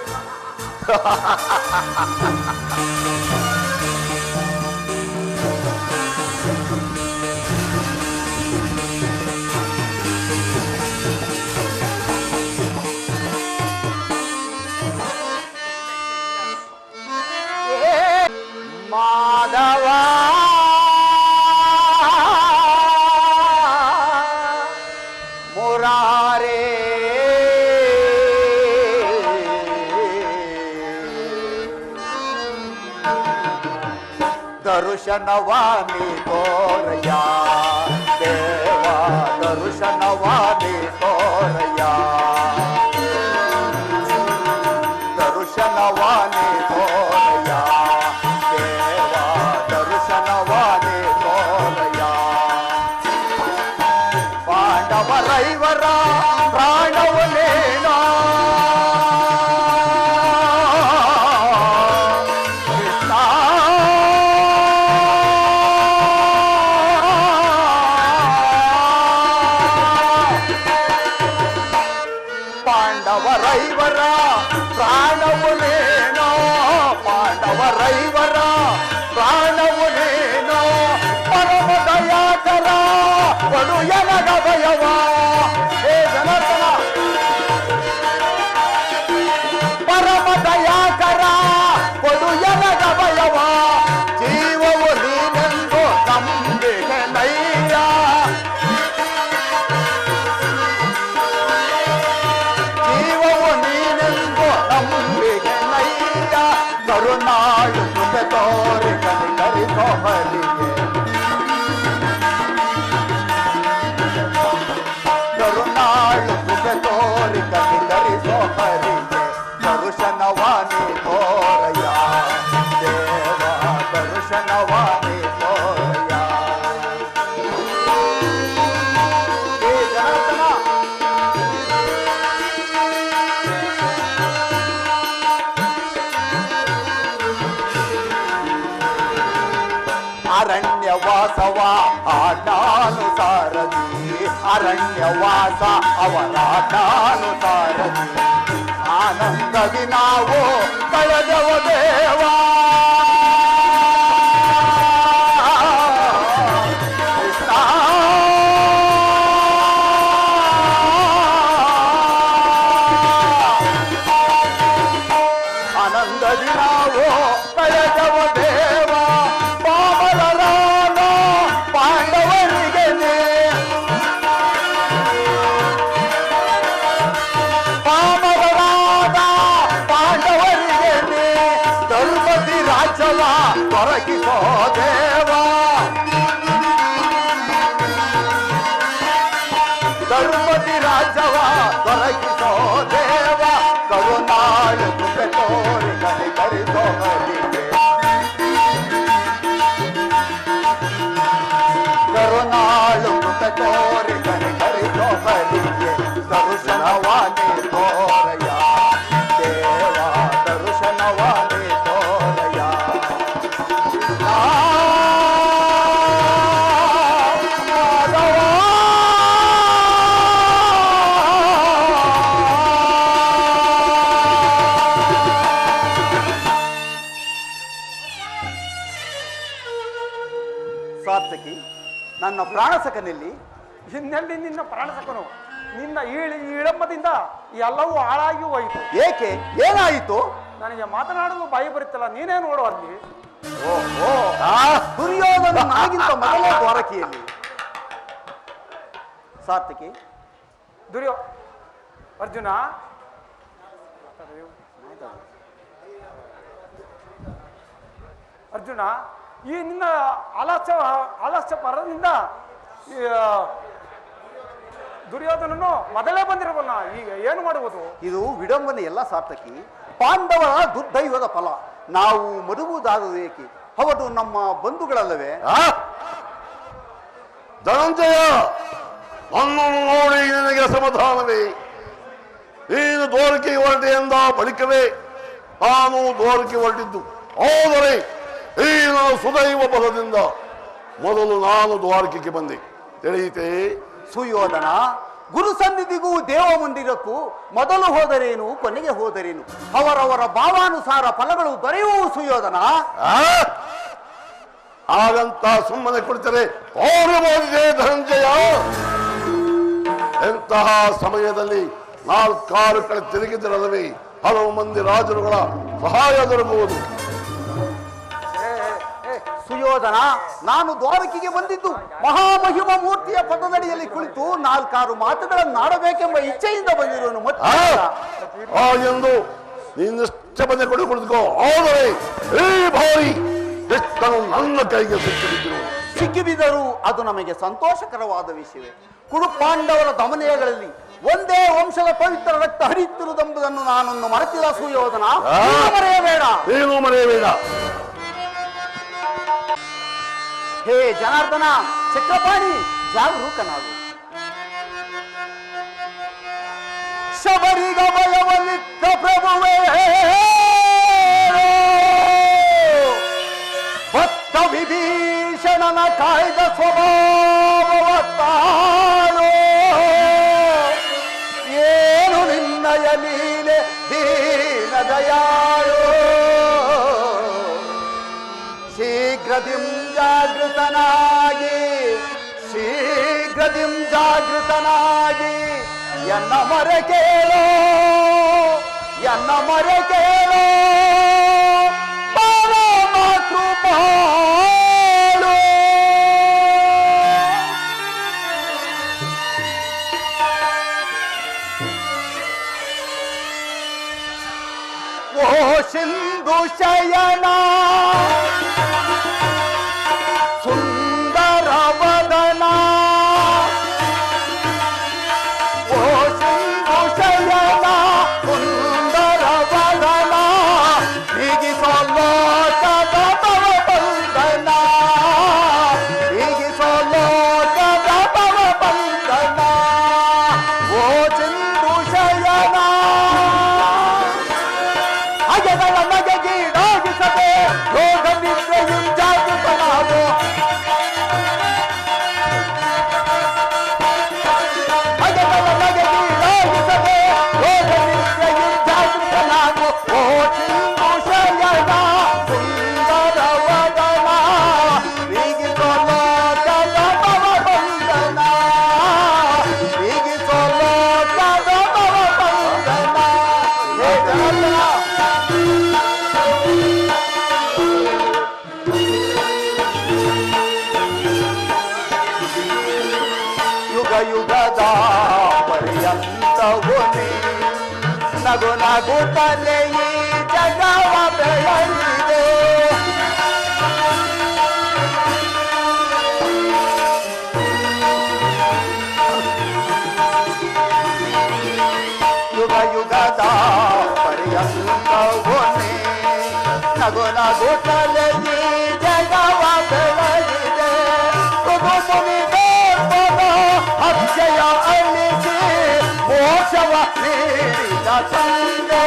ಮಾಧವ ಮುರಾರೇ ದರ್ಶನವಾನಿ ತೋರಯ ದೇವ ದರ್ಶನವಾನಿ ತೋರಯ ದರ್ಶನವಾನಿ ತೋರಯ ದೇವ ದರ್ಶನವಾನಿ ತೋರಯ ಪಾಂಡವರೈವರ ಪ್ರಾಣವನೇನೋ ಪಾಂಡವರೈವರ ಪ್ರಾಣವನೇನೋ ಪಾಂಡವರೈವರ ಪ್ರಾಣವನೇನೋ ಪರಮ ದಯಾಕರ ಕೊಡು ಎನಗ ಭಯವ ಹೇ ಜನಾರ್ದನ ಪರಮ ದಯಾಕರ ಕೊಡು ಎನಗ ಭಯವ ಜೀವವು ನೀನೆಂದು ನಂಬಿಕೆ ನೈಯ ಜೀವವು ನೀನೆಂದು ನಂಬಿಕೆ ನೈಯ ಕರುಣಾಳು ಕೃಪೆ ತೋರಿ ಕನಿಕರಿಸೋ ಬಲಿಗೆ ಕರುಣಾಳು ಕೃಪೆ ತೋರಿ ಕನಿಕರಿಸೋ ಬಲಿಗೆ ದರ್ಶನವಾನಿ ತೋರಯ ದೇವ ದರ್ಶನವಾನಿ ತೋರಯ ಹೇ ಜನಾರ್ದನ ಅರಣ್ಯವಾಸವ ಆಟಾನುಸಾರದಿ ಅರಣ್ಯವಾಸ ಅವರ ಆಟಾನುಸಾರದಿ ಆನಂದದಿ ನಾವು ಕಳೆದವ ದೇವಾ ಕೃಷ್ಣ ಆನಂದದಿ ನಾವು ಕಳೆದವ ದೇವ ಪಾಮರರಾದ ಪಾಂಡವರಿಗೆ ಪಾಮರರಾದ ಪಾಂಡವರಿಗೆ ಧರ್ಮದಿ ರಾಜ್ಯವ ದೊರಕಿಸೋ ದೇವ ಧರ್ಮದಿ ರಾಜ್ಯವ ದೊರಕಿಸೋ ದೇವ ಕರುಣಾಳು ಕೃಪೆ ತೋರಿ ಕನಿಕರಿಸೋ ಬಲಿಗೆ ಕರುಣಾಳು ಕೃಪೆ ತೋರಿ ಕನಿಕರಿಸೋ ಬಲಿಗೆ ದರ್ಶನವಾನಿ ತೋರಯ ದೇವ ದರ್ಶನವಾನಿ ತೋರಯ ಸಾರ್ಥಕಿ ನನ್ನ ಪ್ರಾಣಸಕನಲ್ಲಿ ಇನ್ನೆಲ್ಲಿ ನಿನ್ನ ಪ್ರಾಣಸಕನು ನಿನ್ನ ಇಳಂಬದಿಂದ ಎಲ್ಲವೂ ಹಾಳಾಗಿ ಹೋಯಿತು. ಏಕೆ ಏನಾಯಿತು? ನನಗೆ ಮಾತನಾಡಲು ಬಾಯಿ ಬರುತ್ತಿಲ್ಲ, ನೀನೇ ನೋಡು ಅಲ್ಲಿ. ಓಹೋ ದುರ್ಯೋಧನನಾಗಿಂತ ಮೊದಲೇ ದ್ವಾರಕೆಯಲ್ಲಿ ಸಾರ್ಥಕಿ ಅರ್ಜುನ ಅರ್ಜುನ ಈ ನಿನ್ನ ಆಲಸ್ಯ ಪರದಿಂದ ದುರ್ಯೋಧನನು ಮೊದಲೇ ಬಂದಿರಬಲ್ಲ, ಈಗ ಏನು ಮಾಡುವುದು? ಇದು ವಿಡಂಬನೆ ಎಲ್ಲ ಸಾರ್ಥಕಿ. ಪಾಂಡವರ ದುರ್ದೈವದ ಫಲ. ನಾವು ಮರುಗುವುದಾದರೂ ಏಕೆ? ಅವರು ನಮ್ಮ ಬಂಧುಗಳಲ್ಲವೇ? ಧನಂಜಯ, ನನ್ನನ್ನು ನೋಡಿ ನಿನಗೆ ಅಸಮಾಧಾನವೇ? ನೀನು ದ್ವಾರಕೆಗೆ ಹೊರಟೆ ಎಂದ ಬಳಿಕವೇ ನಾನು ದ್ವಾರಕೆ ಹೊರಟಿದ್ದು. ಆದರೆ ಈ ನನ್ನ ಸುದೈವ ಬಲದಿಂದ ಮೊದಲು ನಾನು ದ್ವಾರಕೆಗೆ ಬಂದೆ. ತಿಳಿಯಿತೆ? ಸುಯೋಧನ, ಗುರು ಸನ್ನಿಧಿಗೂ ದೇವ ಮಂದಿರಕ್ಕೂ ಮೊದಲು ಹೋದರೇನು ಕೊನೆಗೆ ಹೋದರೇನು, ಅವರವರ ಭಾವಾನುಸಾರ ಫಲಗಳು ದೊರೆಯುವು ಸುಯೋಧನ. ಹಾಗಂತ ಸುಮ್ಮನೆ ಕುಳಿತರೆ ಹೋಗಬಹುದಿದೆ ಧನಂಜಯ. ಎಂತಹ ಸಮಯದಲ್ಲಿ 4-6 ಕಡೆ ತಿರುಗಿದರಲ್ಲವೇ ಹಲವು ಮಂದಿ ರಾಜರುಗಳ ಸಹಾಯ ದೊರಕುವುದು. ಸುಯೋಧನ, ನಾನು ದ್ವಾರಕೆಗೆ ಬಂದಿದ್ದು ಮಹಾಮಹಿಮ ಮೂರ್ತಿಯ ಪದದಡಿಯಲ್ಲಿ ಕುಳಿತು 4-6 ಮಾತುಗಳನ್ನಾಡಬೇಕೆಂಬ ಇಚ್ಛೆಯಿಂದ ಬಂದಿರುವನು. ಎಂದು ನೀನಿಷ್ಟ ಬಂದೆ ಕುಳಿತುಕೋ. ಆದರೆ ಈ ಬಾರಿ ಎಷ್ಟನ್ನು ನನ್ನ ಕೈಗೆ ಸಿಕ್ಕಿಬಿದ್ದರೂ ಅದು ನಮಗೆ ಸಂತೋಷಕರವಾದ ವಿಷಯವೇ. ಕುರು ಪಾಂಡವರ ದಮನಯಗಳಲ್ಲಿ ಒಂದೇ ವಂಶದ ಪವಿತ್ರ ರಕ್ತ ಹರಿಯುತ್ತಿರುವುದೆಂಬುದನ್ನು ನಾನೊಂದು ಮರೆತಿಲ್ಲ ಸುಯೋಧನ. ಮರೆಯಬೇಡ, ಏನು ಮರೆಯಬೇಡ. ಹೇ ಜನಾರ್ದನ, ಚಕ್ರಪಾಣಿ, ಜಾಗರೂಕನಾಗು. ಶಬರಿಗಮಯವನಿತ್ತ ಪ್ರಭುವೇ, ಭಕ್ತ ವಿಭೀಷಣನ ಕಾಯ್ದ ಸ್ವಭಾವವತ್ತಾಳು. ಏನು ನಿನ್ನಯ ಲೀಲೆ ದೀನ ದಯಾಳು. ಶೀಘ್ರದಿಂ ಜಾಗೃತನಾಗಿ ಎನ್ನ ಮೊರೆ ಕೇಳೋ, ಎನ್ನ ಮೊರೆ ಕೇಳೋ ಪರಮ ಕೃಪಾಳು. ಓ ಸಿಂಧು ಶಯನ ಸುಂದರ ವದನ, ಓ ಸಿಂಧು ಶಯನ ಸುಂದರ ವದನ, ಹೀಗಿಸೋಲೋಕದ ತವ ಬಂಧನ, ಹೀಗಿಸೋಲೋಕದ ತವ ಬಂಧನ. ಓ ಸಿಂಧು ಶಯನ ಅಗೆಗಳ ನಗೆಗೀಡಾಗಿಸದೆ ಯೋಗ ನಿದ್ರೆಯು ಜಾಗೃತನಾಗೋ. ಅಗೆಗಳ ನಗೆಗೀಡಾಗಿಸದೆ ಯೋಗ ನಿದ್ರೆಯು ಜಾಗೃತನಾಗೋ. ಓ ಸಿಂಧು ಶಯನ ಸುಂದರ ವದನ, ಹೀಗಿಸೋಲೋಕದ ತವ ಬಂಧನ, ಹೀಗಿಸೋಲೋಕದ ತವ ಬಂಧನ. ಹೇ ಜನಾರ್ದನ, ಯುಗ ಯುಗದ ಪರ್ಯಂತವು ನೀ ನಗು ನಗುತ್ತಲೇ ಈ ಜಗವ ಬೆಳೆದಿದೆ. ಯುಗ ಯುಗದ ಪರ್ಯಂತವು ನೀ ನಗು ನಗುತ್ತಲೇ ಈ ಜಗವ ಬೆಳೆದಿದೆ. ಅಕ್ಷಯ ಅಳಿಸಿ ಮೋಕ್ಷವ ನೀಡಿದ ತಂದೆ.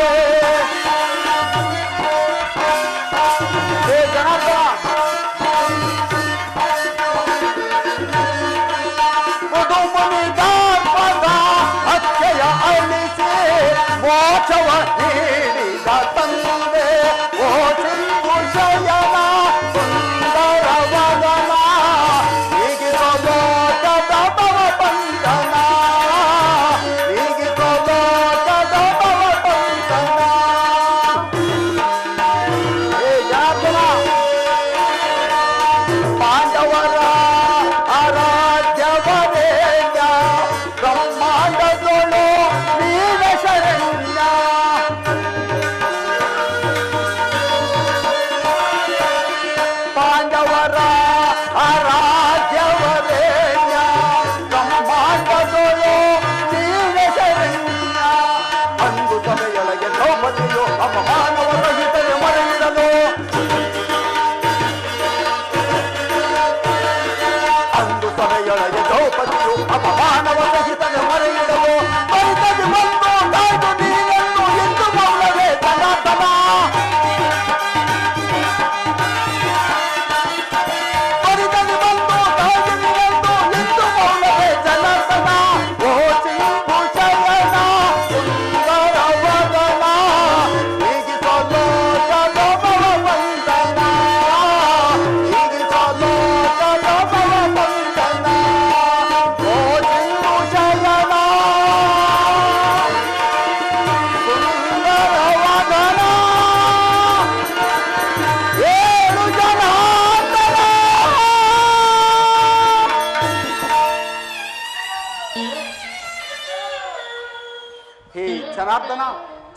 ಜನಾರ್ದನ,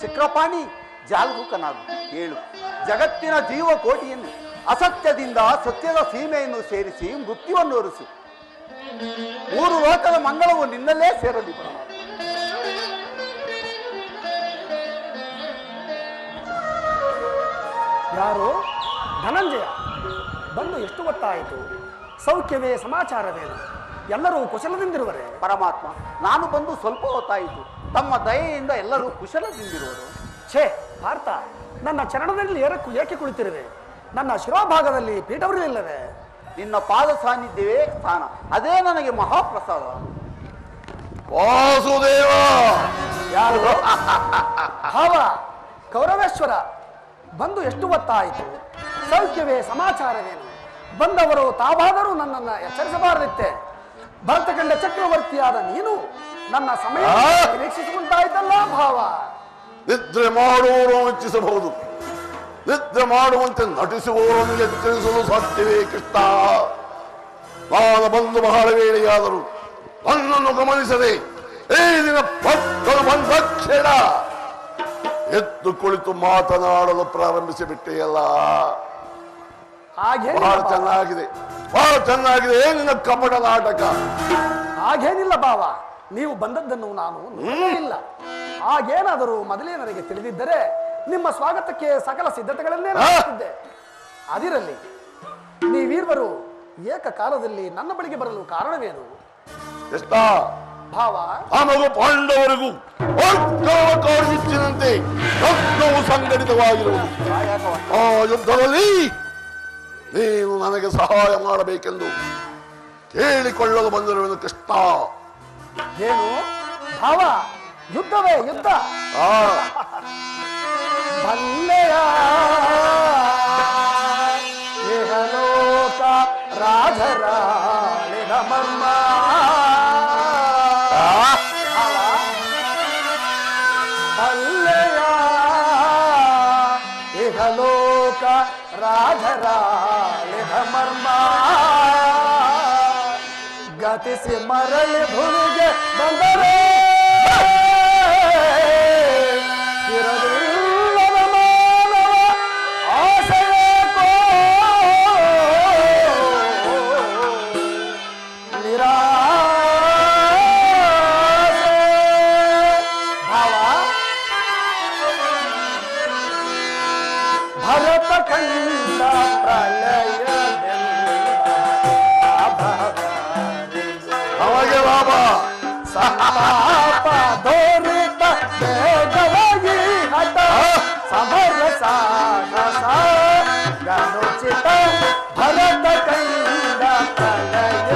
ಚಕ್ರಪಾಣಿ, ಜಾಗರೂಕನಾಗು. ಹೇಳು, ಜಗತ್ತಿನ ಜೀವಕೋಟಿಯನ್ನು ಅಸತ್ಯದಿಂದ ಸತ್ಯದ ಸೀಮೆಯನ್ನು ಸೇರಿಸಿ ಮೃತ್ಯುವನ್ನು ಒರೆಸು. ಮೂರು ಲೋಕದ ಮಂಗಳವು ನಿನ್ನಲ್ಲೇ ಸೇರಲಿ ಪರಮಾತ್ಮ. ಯಾರು? ಧನಂಜಯ ಬಂದು ಎಷ್ಟು ಗೊತ್ತಾಯಿತು? ಸೌಖ್ಯವೇ, ಸಮಾಚಾರವೇನು? ಎಲ್ಲರೂ ಕುಶಲದಿಂದಿರುವರೆ? ಪರಮಾತ್ಮ, ನಾನು ಬಂದು ಸ್ವಲ್ಪ ಹೊತ್ತಾಯಿತು. ತಮ್ಮ ದಯೆಯಿಂದ ಎಲ್ಲರೂ ಕುಶಲದಿಂದಿರುವರು. ಛೇ ಪಾರ್ಥ, ನನ್ನ ಚರಣದಲ್ಲಿ ಏಕೆ ಕುಳಿತಿರುವೆ? ನನ್ನ ಶಿರೋಭಾಗದಲ್ಲಿ ಪೀಠವಿರಲಿಲ್ಲವೇ? ನಿನ್ನ ಪಾದ ಸಾನ್ನಿಧ್ಯವೇ ಸ್ಥಾನ, ಅದೇ ನನಗೆ ಮಹಾಪ್ರಸಾದ. ವಾಸುದೇವ, ಯಾರು? ಭಾವ ಕೌರವೇಶ್ವರ ಬಂದು ಎಷ್ಟು ಹೊತ್ತಾಯಿತು? ಸೌಖ್ಯವೇ, ಸಮಾಚಾರವೇನು? ಬಂದವರು ತಾವಾದರೂ ನನ್ನನ್ನು ಎಚ್ಚರಿಸಬಾರದಿತ್ತೆ. ಭರತ ಕಂಡ ಚಕ್ರವರ್ತಿಯಾದ ನೀನು ನನ್ನ ಸಮಯ ನಿರೀಕ್ಷಿಸುವಂತಾಯ್ತಲ್ಲ ಭಾವ. ನಿದ್ರೆ ಮಾಡುವವರು ಮೆಚ್ಚಿಸಬಹುದು, ನಿದ್ರೆ ಮಾಡುವಂತೆ ನಟಿಸುವವರನ್ನು ಎಚ್ಚರಿಸಲು ಸಾಧ್ಯವೇ ಕೃಷ್ಣ? ನಾನು ಬಂದು ಬಹಳ ವೇಳೆಯಾದರೂ ನನ್ನನ್ನು ಗಮನಿಸದೆ ಈ ದಿನ ಭಕ್ತರು ಬಂದ ಕ್ಷಣ ಎದ್ದು ಕುಳಿತು ಮಾತನಾಡಲು ಪ್ರಾರಂಭಿಸಿಬಿಟ್ಟೆಯಲ್ಲ. ಬಹಳ ಚೆನ್ನಾಗಿದೆ, ಬಹಳ ಚೆನ್ನಾಗಿದೆ ನಿನ್ನ ಕಪಟ ನಾಟಕ. ಹಾಗೇನಿಲ್ಲ ಭಾವ, ನೀವು ಬಂದದ್ದನ್ನು ನಾನು ನೋಡಲಿಲ್ಲ. ಹಾಗೇನಾದರೂ ಮೊದಲೇ ನನಗೆ ತಿಳಿದಿದ್ದರೆ ನಿಮ್ಮ ಸ್ವಾಗತಕ್ಕೆ ಸಕಲ ಸಿದ್ಧತೆಗಳನ್ನೇ ಮಾಡುತ್ತಿದ್ದೆ. ಅದಿರಲಿ, ನೀವೀರ್ವರು ಏಕಕಾಲದಲ್ಲಿ ನನ್ನ ಬಳಿಗೆ ಬರಲು ಕಾರಣವೇನು? ಎಷ್ಟ ಭಾವ, ನಮಗೂ ಪಾಂಡವರಿಗೂ ಕಾಡಿಸಿನಂತೆ ರತ್ನವು ಸಂಘಟಿತವಾಗಿರುವುದು. ಆ ಯುದ್ಧದಲ್ಲಿ ನೀನು ನನಗೆ ಸಹಾಯ ಮಾಡಬೇಕೆಂದು ಕೇಳಿಕೊಳ್ಳಲು ಬಂದಿರುವೆನು ಕೃಷ್ಣ. ಏನು ಭಾವ? ಯುದ್ಧವೇ ಯುದ್ಧ? ಬಲ್ಲೆಯ ಇಹಲೋಕ ರಾಜರಾಳಿನ ಮರ್ಮ. ಬಲ್ಲೆಯ ಇಹಲೋಕ ರಾಜರಾಳಿನ ಮರ್ಮ. ಗತಿಸಿ ಮರಳಿ ಭೂಮಿಗೆ ಬಂದರೆ ಇರಲಿಲ್ಲದ ಮಾನವ ಆಸೆಯೇಕೋ ನಿರಾಸೆ. ಭಾವ, ಭರತ ಕಂಡ ಅವಾಗೆ ಬಾಬಾ ಸಂತಾಪ ಧೋರಿತ ಬೇಗವಾಗಿ ಹಠ ಸಮರ ಸಾಹಸ ಗಣೋಚಿತ ಭರತ ಕಂಡ ಪ್ರಲಯ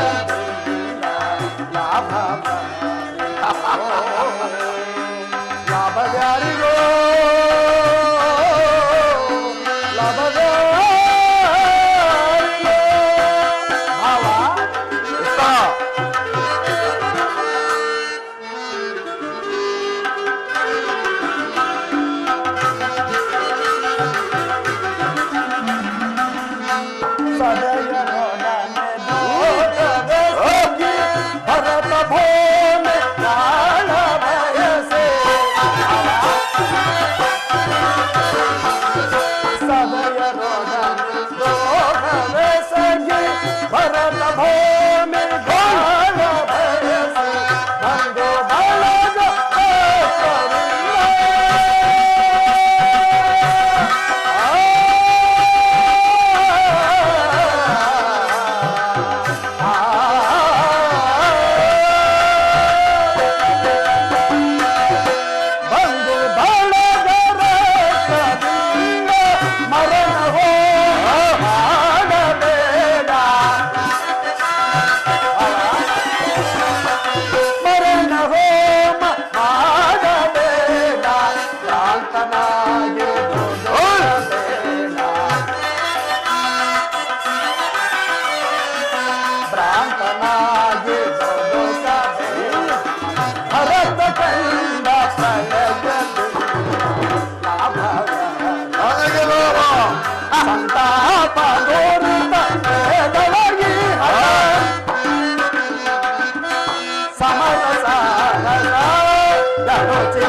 ಲಾಭ ಲಾಭವ್ಯಾರಿಗೋ ಲಾಭವ್ಯಾರಿಗೋ. ಭಾವ, ಸದಯನ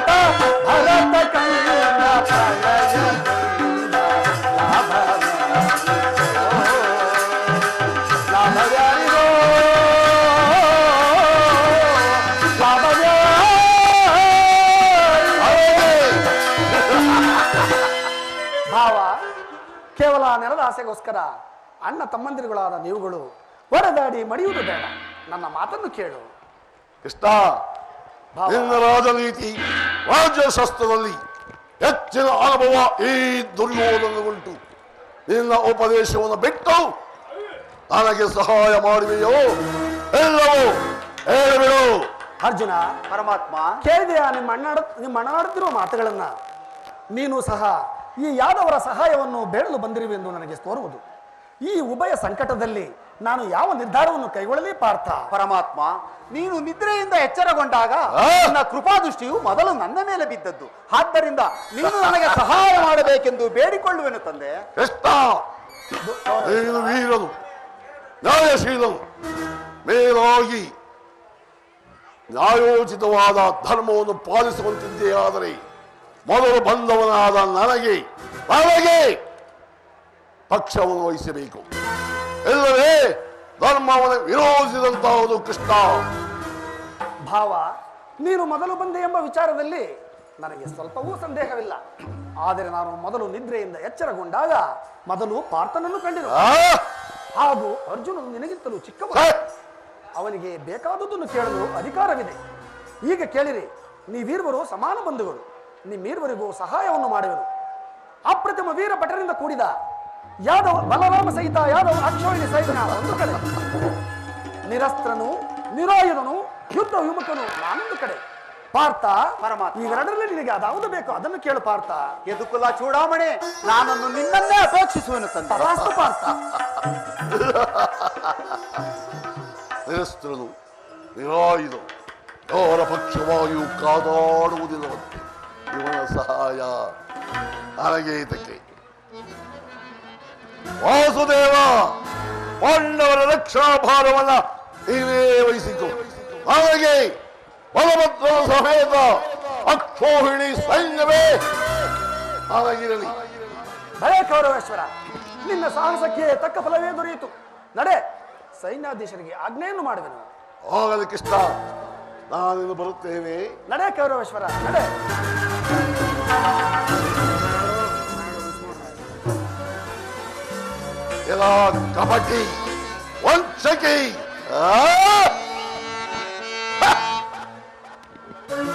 ಭರತ ಭರತ ಕಂದ ಪ್ರಳಯದಿಂದ ಲಾಭವ್ಯಾರಿಗೋ ಭಾವ, ಕೇವಲ ನೆಲದ ಆಸೆಗೋಸ್ಕರ ಅಣ್ಣ ತಮ್ಮಂದಿರುಗಳಾದ ನೀವುಗಳು ಹೊಡೆದಾಡಿ ಮಡಿಯುವುದು ಬೇಡ. ನನ್ನ ಮಾತನ್ನು ಕೇಳು. ಕೃಷ್ಣ, ನಿನ್ನ ರಾಜನೀತಿ ರಾಜ್ಯಶಾಸ್ತ್ರದಲ್ಲಿ ಹೆಚ್ಚಿನ ಅನುಭವ ಈ ದುರ್ಯೋಧನಗುಂಟು. ನಿನ್ನ ಉಪದೇಶವನ್ನು ಬಿಟ್ಟು ನನಗೆ ಸಹಾಯ ಮಾಡುವೆಯೋ ಎಲ್ಲವೂ ಹೇಳಿಬಿಡು. ಅರ್ಜುನ, ಪರಮಾತ್ಮ, ಕೇಳಿದೆಯಾ ನಿಮ್ಮ ಅಣ್ಣಾಡುತ್ತಿರುವ ಮಾತುಗಳನ್ನ? ನೀನು ಸಹ ಈ ಯಾದವರ ಸಹಾಯವನ್ನು ಬೇಡಲು ಬಂದಿರುವೆಂದು ನನಗೆ ತೋರುವುದು. ಈ ಉಭಯ ಸಂಕಟದಲ್ಲಿ ನಾನು ಯಾವ ನಿರ್ಧಾರವನ್ನು ಕೈಗೊಳ್ಳಲಿ ಪಾರ್ಥ? ಪರಮಾತ್ಮ, ನೀನು ನಿದ್ರೆಯಿಂದ ಎಚ್ಚರಗೊಂಡಾಗ ನನ್ನ ಕೃಪಾದೃಷ್ಟಿಯು ಮೊದಲು ನನ್ನ ಮೇಲೆ ಬಿದ್ದದ್ದು. ಆದ್ದರಿಂದ ನೀನು ನನಗೆ ಸಹಾಯ ಮಾಡಬೇಕೆಂದು ಬೇಡಿಕೊಳ್ಳುವೆನು ತಂದೆ. ಕೃಷ್ಣ, ನೀನು ವೀರನು, ನ್ಯಾಯಶೀಲನು, ಮೇಲಾಗಿ ನ್ಯಾಯೋಚಿತವಾದ ಧರ್ಮವನ್ನು ಪಾಲಿಸುವಂತಿದ್ದೇ. ಆದರೆ ಮೊದಲು ಬಂದವನಾದ ನನಗೆ ಪಕ್ಷವನ್ನು ವಹಿಸಬೇಕು, ಇಲ್ಲವೇ ಧರ್ಮವನ್ನು ವಿರೋಧಿಸಿದಂತಾವುದು. ಕೃಷ್ಣ ಭಾವ, ನೀನು ಮೊದಲು ಬಂದೆ ಎಂಬ ವಿಚಾರದಲ್ಲಿ ನನಗೆ ಸ್ವಲ್ಪವೂ ಸಂದೇಹವಿಲ್ಲ. ಆದರೆ ನಾನು ಮೊದಲು ನಿದ್ರೆಯಿಂದ ಎಚ್ಚರಗೊಂಡಾಗ ಮೊದಲು ಪಾರ್ಥನನ್ನು ಕಂಡಿರು. ಹಾಗೂ ಅರ್ಜುನನು ನಿನಗಿಂತಲೂ ಚಿಕ್ಕವ, ಅವನಿಗೆ ಬೇಕಾದದ್ದನ್ನು ಕೇಳಲು ಅಧಿಕಾರವಿದೆ. ಈಗ ಕೇಳಿರಿ, ನೀವೀರ್ವರು ಸಮಾನ ಬಂಧುಗಳು. ನಿಮ್ಮೀರ್ವರಿಗೂ ಸಹಾಯವನ್ನು ಮಾಡುವೆನು. ಅಪ್ರತಿಮ ವೀರ ಭಟರಿಂದ ಕೂಡಿದ ಯಾದವ ಬಲರಾಮ ಸಹಿತ ಯಾದವ ಅಕ್ಷೋಹಿಣಿ ಸೈನ್ಯ ಒಂದು ಕಡೆ, ನಿರಸ್ತ್ರನು ನಿರಾಯುಧನು ಯುದ್ಧ ವಿಮುಖನು ನಾನೊಂದು ಕಡೆ. ಪಾರ್ಥ, ಇವೆರಡರಲ್ಲಿ ನಿನಗೆ ಅದಾವುದು ಬೇಕು ಅದನ್ನು ಕೇಳು ಪಾರ್ಥ. ಯದುಕುಲ ಚೂಡಾಮಣಿ, ನಾನನ್ನು ನಿನ್ನನ್ನೇ ಅಪೇಕ್ಷಿಸುವೆನು ತಂದೆ. ತಥಾಸ್ತು ಪಾರ್ಥ. ನಿರಸ್ತ್ರನು ನಿರಾಯುಧನು ಅವರ ಪಕ್ಷವಾಗಿಯೂ ಕಾದಾಡುವುದಿಲ್ಲವಂತೆ. ಇವನ ಸಹಾಯ ನನಗೆ ಇದಕ್ಕೆ. ವಾಸುದೇವ, ಪಾಂಡವರ ರಕ್ಷಣಾ ಭಾರವನ್ನ ನೀವೇ ವಹಿಸಿಕೊ. ನನಗೆ ಬಲಭದ್ರ ಸಮೇತ ಅಕ್ಷೋಹಿಣಿ ಸೈನ್ಯವೇ ನನಗಿರಲಿ. ಭಯ ಕೌರವೇಶ್ವರ, ನಿನ್ನ ಸಾಹಸಕ್ಕೆ ತಕ್ಕ ಫಲವೇ ದೊರೆಯಿತು. ನಡೆ, ಸೈನ್ಯಾಧೀಶರಿಗೆ ಆಜ್ಞೆಯನ್ನು ಮಾಡುವೆನು. ಆಗಲಿ ಕೃಷ್ಣ, ನಾನಿನ್ನು ಬರುತ್ತೇನೆ. ನಡೆ ಕೌರವೇಶ್ವರ, ನಡೆ. ಎಲ್ಲ ಕಪಟಿ ವಂಚಕಿ,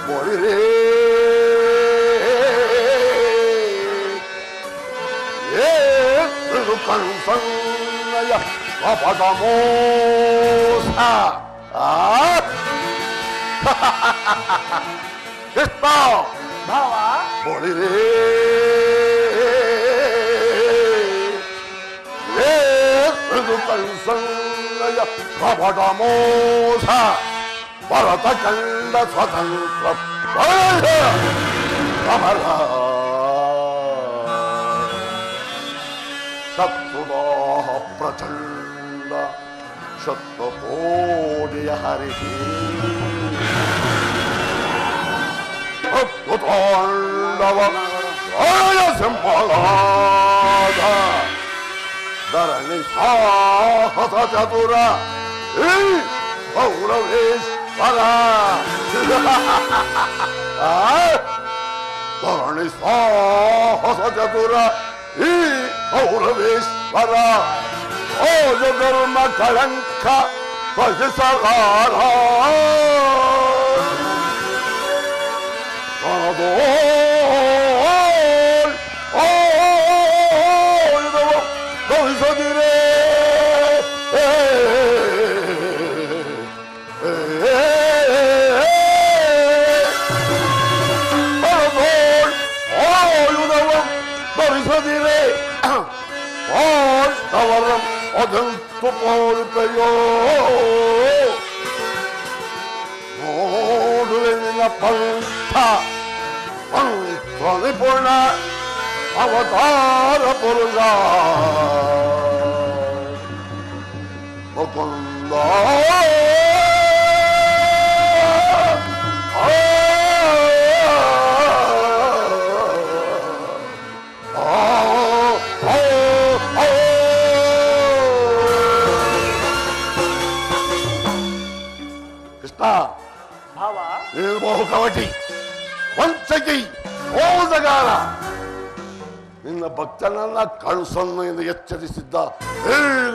ಮೊಳಿರೇ ಕಣ್ಸನ್ನಯ ಕಪಟ ಮೋಸ. ಕೃಷ್ಣ, ಭಾವ, ಮೊಳಿರೇ ಕಣ್ಸನ್ನಯ ಕಪಟ ಮೋಸ. ಭರತ ಕಂಡ ಸ್ವತಂತ್ರ ಕಮಲ ಶತ್ರುದಾಹ ಪ್ರಚಂಡ ಶತ್ರುಕೋಡಿಯ ಹರಿಹಿ ತಾಂಡವ ಸಿಂಹಳಾದ ಧರಣಿ ಸಾಹಸ ಚತುರ ಗೌರವೇಶ್ವರ. ಧರಣಿ ಸಾಹಸ ಚತುರ ಈ ಗೌರವೇಶ್ವರ. ಓಜ ಧರ್ಮ ಕಳಂಕ ಸಹಿಸಲಾರ. ಗೌರಿಸದಿರೇ ಧರಿಸದಿರೇ ಅವರಂ ಅದಂತು ಪೋಲ್ಪೆಯೋ. ನೋಡುವೆ ನಿನ್ನ ಪಂಥ ನಿಪುಣ ಅವತಾರ ಪುರುಷ ಮುಕುಂದ. ಭಾವ ನೀನು ಬಹು ಕವಟಿ, ವಂಚಕಿ, ಮೋಸಗಾರ. ನಿನ್ನ ಭಕ್ತನನ್ನ ಕಳುಸನ್ನು ಎಂದು ಎಚ್ಚರಿಸಿದ್ದ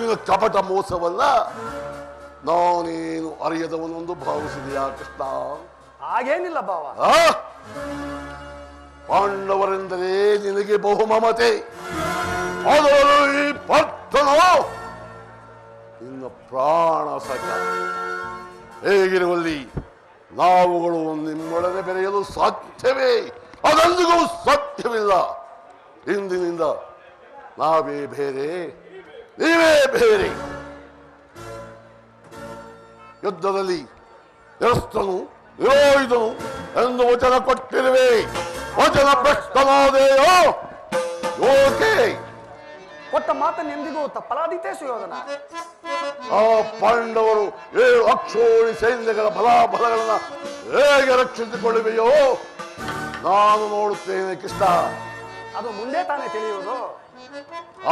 ನಿನ್ನ ಕಪಟ ಮೋಸವಲ್ಲ ನಾನೇನು ಅರಿಯದವನೊಂದು ಭಾವಿಸಿದೆಯಾ ಕೃಷ್ಣ? ಹಾಗೇನಿಲ್ಲ ಭಾವ. ಆ? ಪಾಂಡವರೆಂದರೆ ನಿನಗೆ ಬಹು ಮಮತೆ. ಅದರಲ್ಲೂ ಈ ಭಕ್ತನು ನಿನ್ನ ಪ್ರಾಣ ಸಖ. ಹೇಗಿರುವಲ್ಲಿ ನಾವುಗಳು ನಿಮ್ಮೊಡನೆ ಬೆರೆಯಲು ಸಾಧ್ಯವೇ? ಅದೆಂದಿಗೂ ಸಾಧ್ಯವಿಲ್ಲ. ಇಂದಿನಿಂದ ನಾವೇ ಬೇರೆ, ನೀವೇ ಬೇರೆ. ಯುದ್ಧದಲ್ಲಿ ನಿರಸ್ತನು ನಿರೋಹಿತನು ಎಂದು ವಚನ ಕೊಟ್ಟಿರುವೆ. ವಚನ ಭ್ರಷ್ಟನಾದೆಯೋ? ಓಕೆ, ಕೊಟ್ಟ ಮಾತನ್ನು ಎಂದಿಗೂ ತಪ್ಪಲಾದೀತೆ ಸುಯೋಧನ. ಆ ಪಾಂಡವರು 7 ಅಕ್ಷೋಣಿ ಸೈನ್ಯಗಳ ಬಲಾಬಲಗಳನ್ನ ಹೇಗೆ ರಕ್ಷಿಸಿಕೊಳ್ಳುವೆಯೋ ನಾನು ನೋಡುತ್ತೇನೆ ಕೃಷ್ಣ. ಅದು ಮುಂದೆ ತಾನೇ ತಿಳಿಯುವುದು.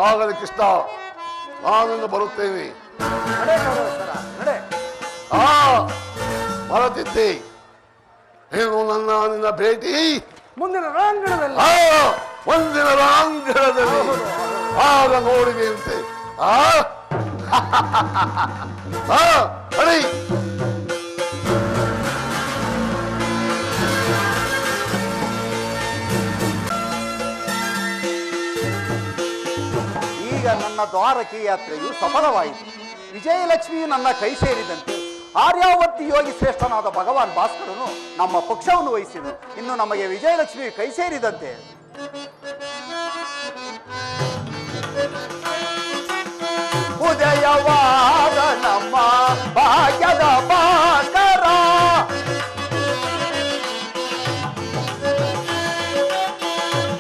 ಆಗಲಿ ಕೃಷ್ಣ, ನಾನಿಂದ ಬರುತ್ತೇನೆ. ನಡೆ ಕೌರವೇಶ್ವರ, ನಡೆ. ಮರೆತಿದ್ದೆ ಏನು ನಿನ್ನ ಭೇಟಿ ಮುಂದಿನ ರಣಾಂಗಣದಲ್ಲಿ. ಮುಂದಿನ ರಣಾಂಗಣದಲ್ಲಿ ಆಗ ನೋಡಿದೆಯಂತೆ. ನಡಿ. ಈಗ ನನ್ನ ದ್ವಾರಕೆ ಯಾತ್ರೆಯು ಸಫಲವಾಯಿತು. ವಿಜಯಲಕ್ಷ್ಮಿಯು ನನ್ನ ಕೈ ಸೇರಿದಂತೆ ಆರ್ಯಾವರ್ತಿ ಯೋಗಿ ಶ್ರೇಷ್ಠನಾದ ಭಗವಾನ್ ಭಾಸ್ಕರನು ನಮ್ಮ ಪಕ್ಷವನ್ನು ವಹಿಸಿದನು. ಇನ್ನು ನಮಗೆ ವಿಜಯಲಕ್ಷ್ಮಿಯು ಕೈ ಸೇರಿದಂತೆ. ಉದಯವಾದ ನಮ್ಮ ಭಾಗ್ಯದ ಭಾಸ್ಕರ,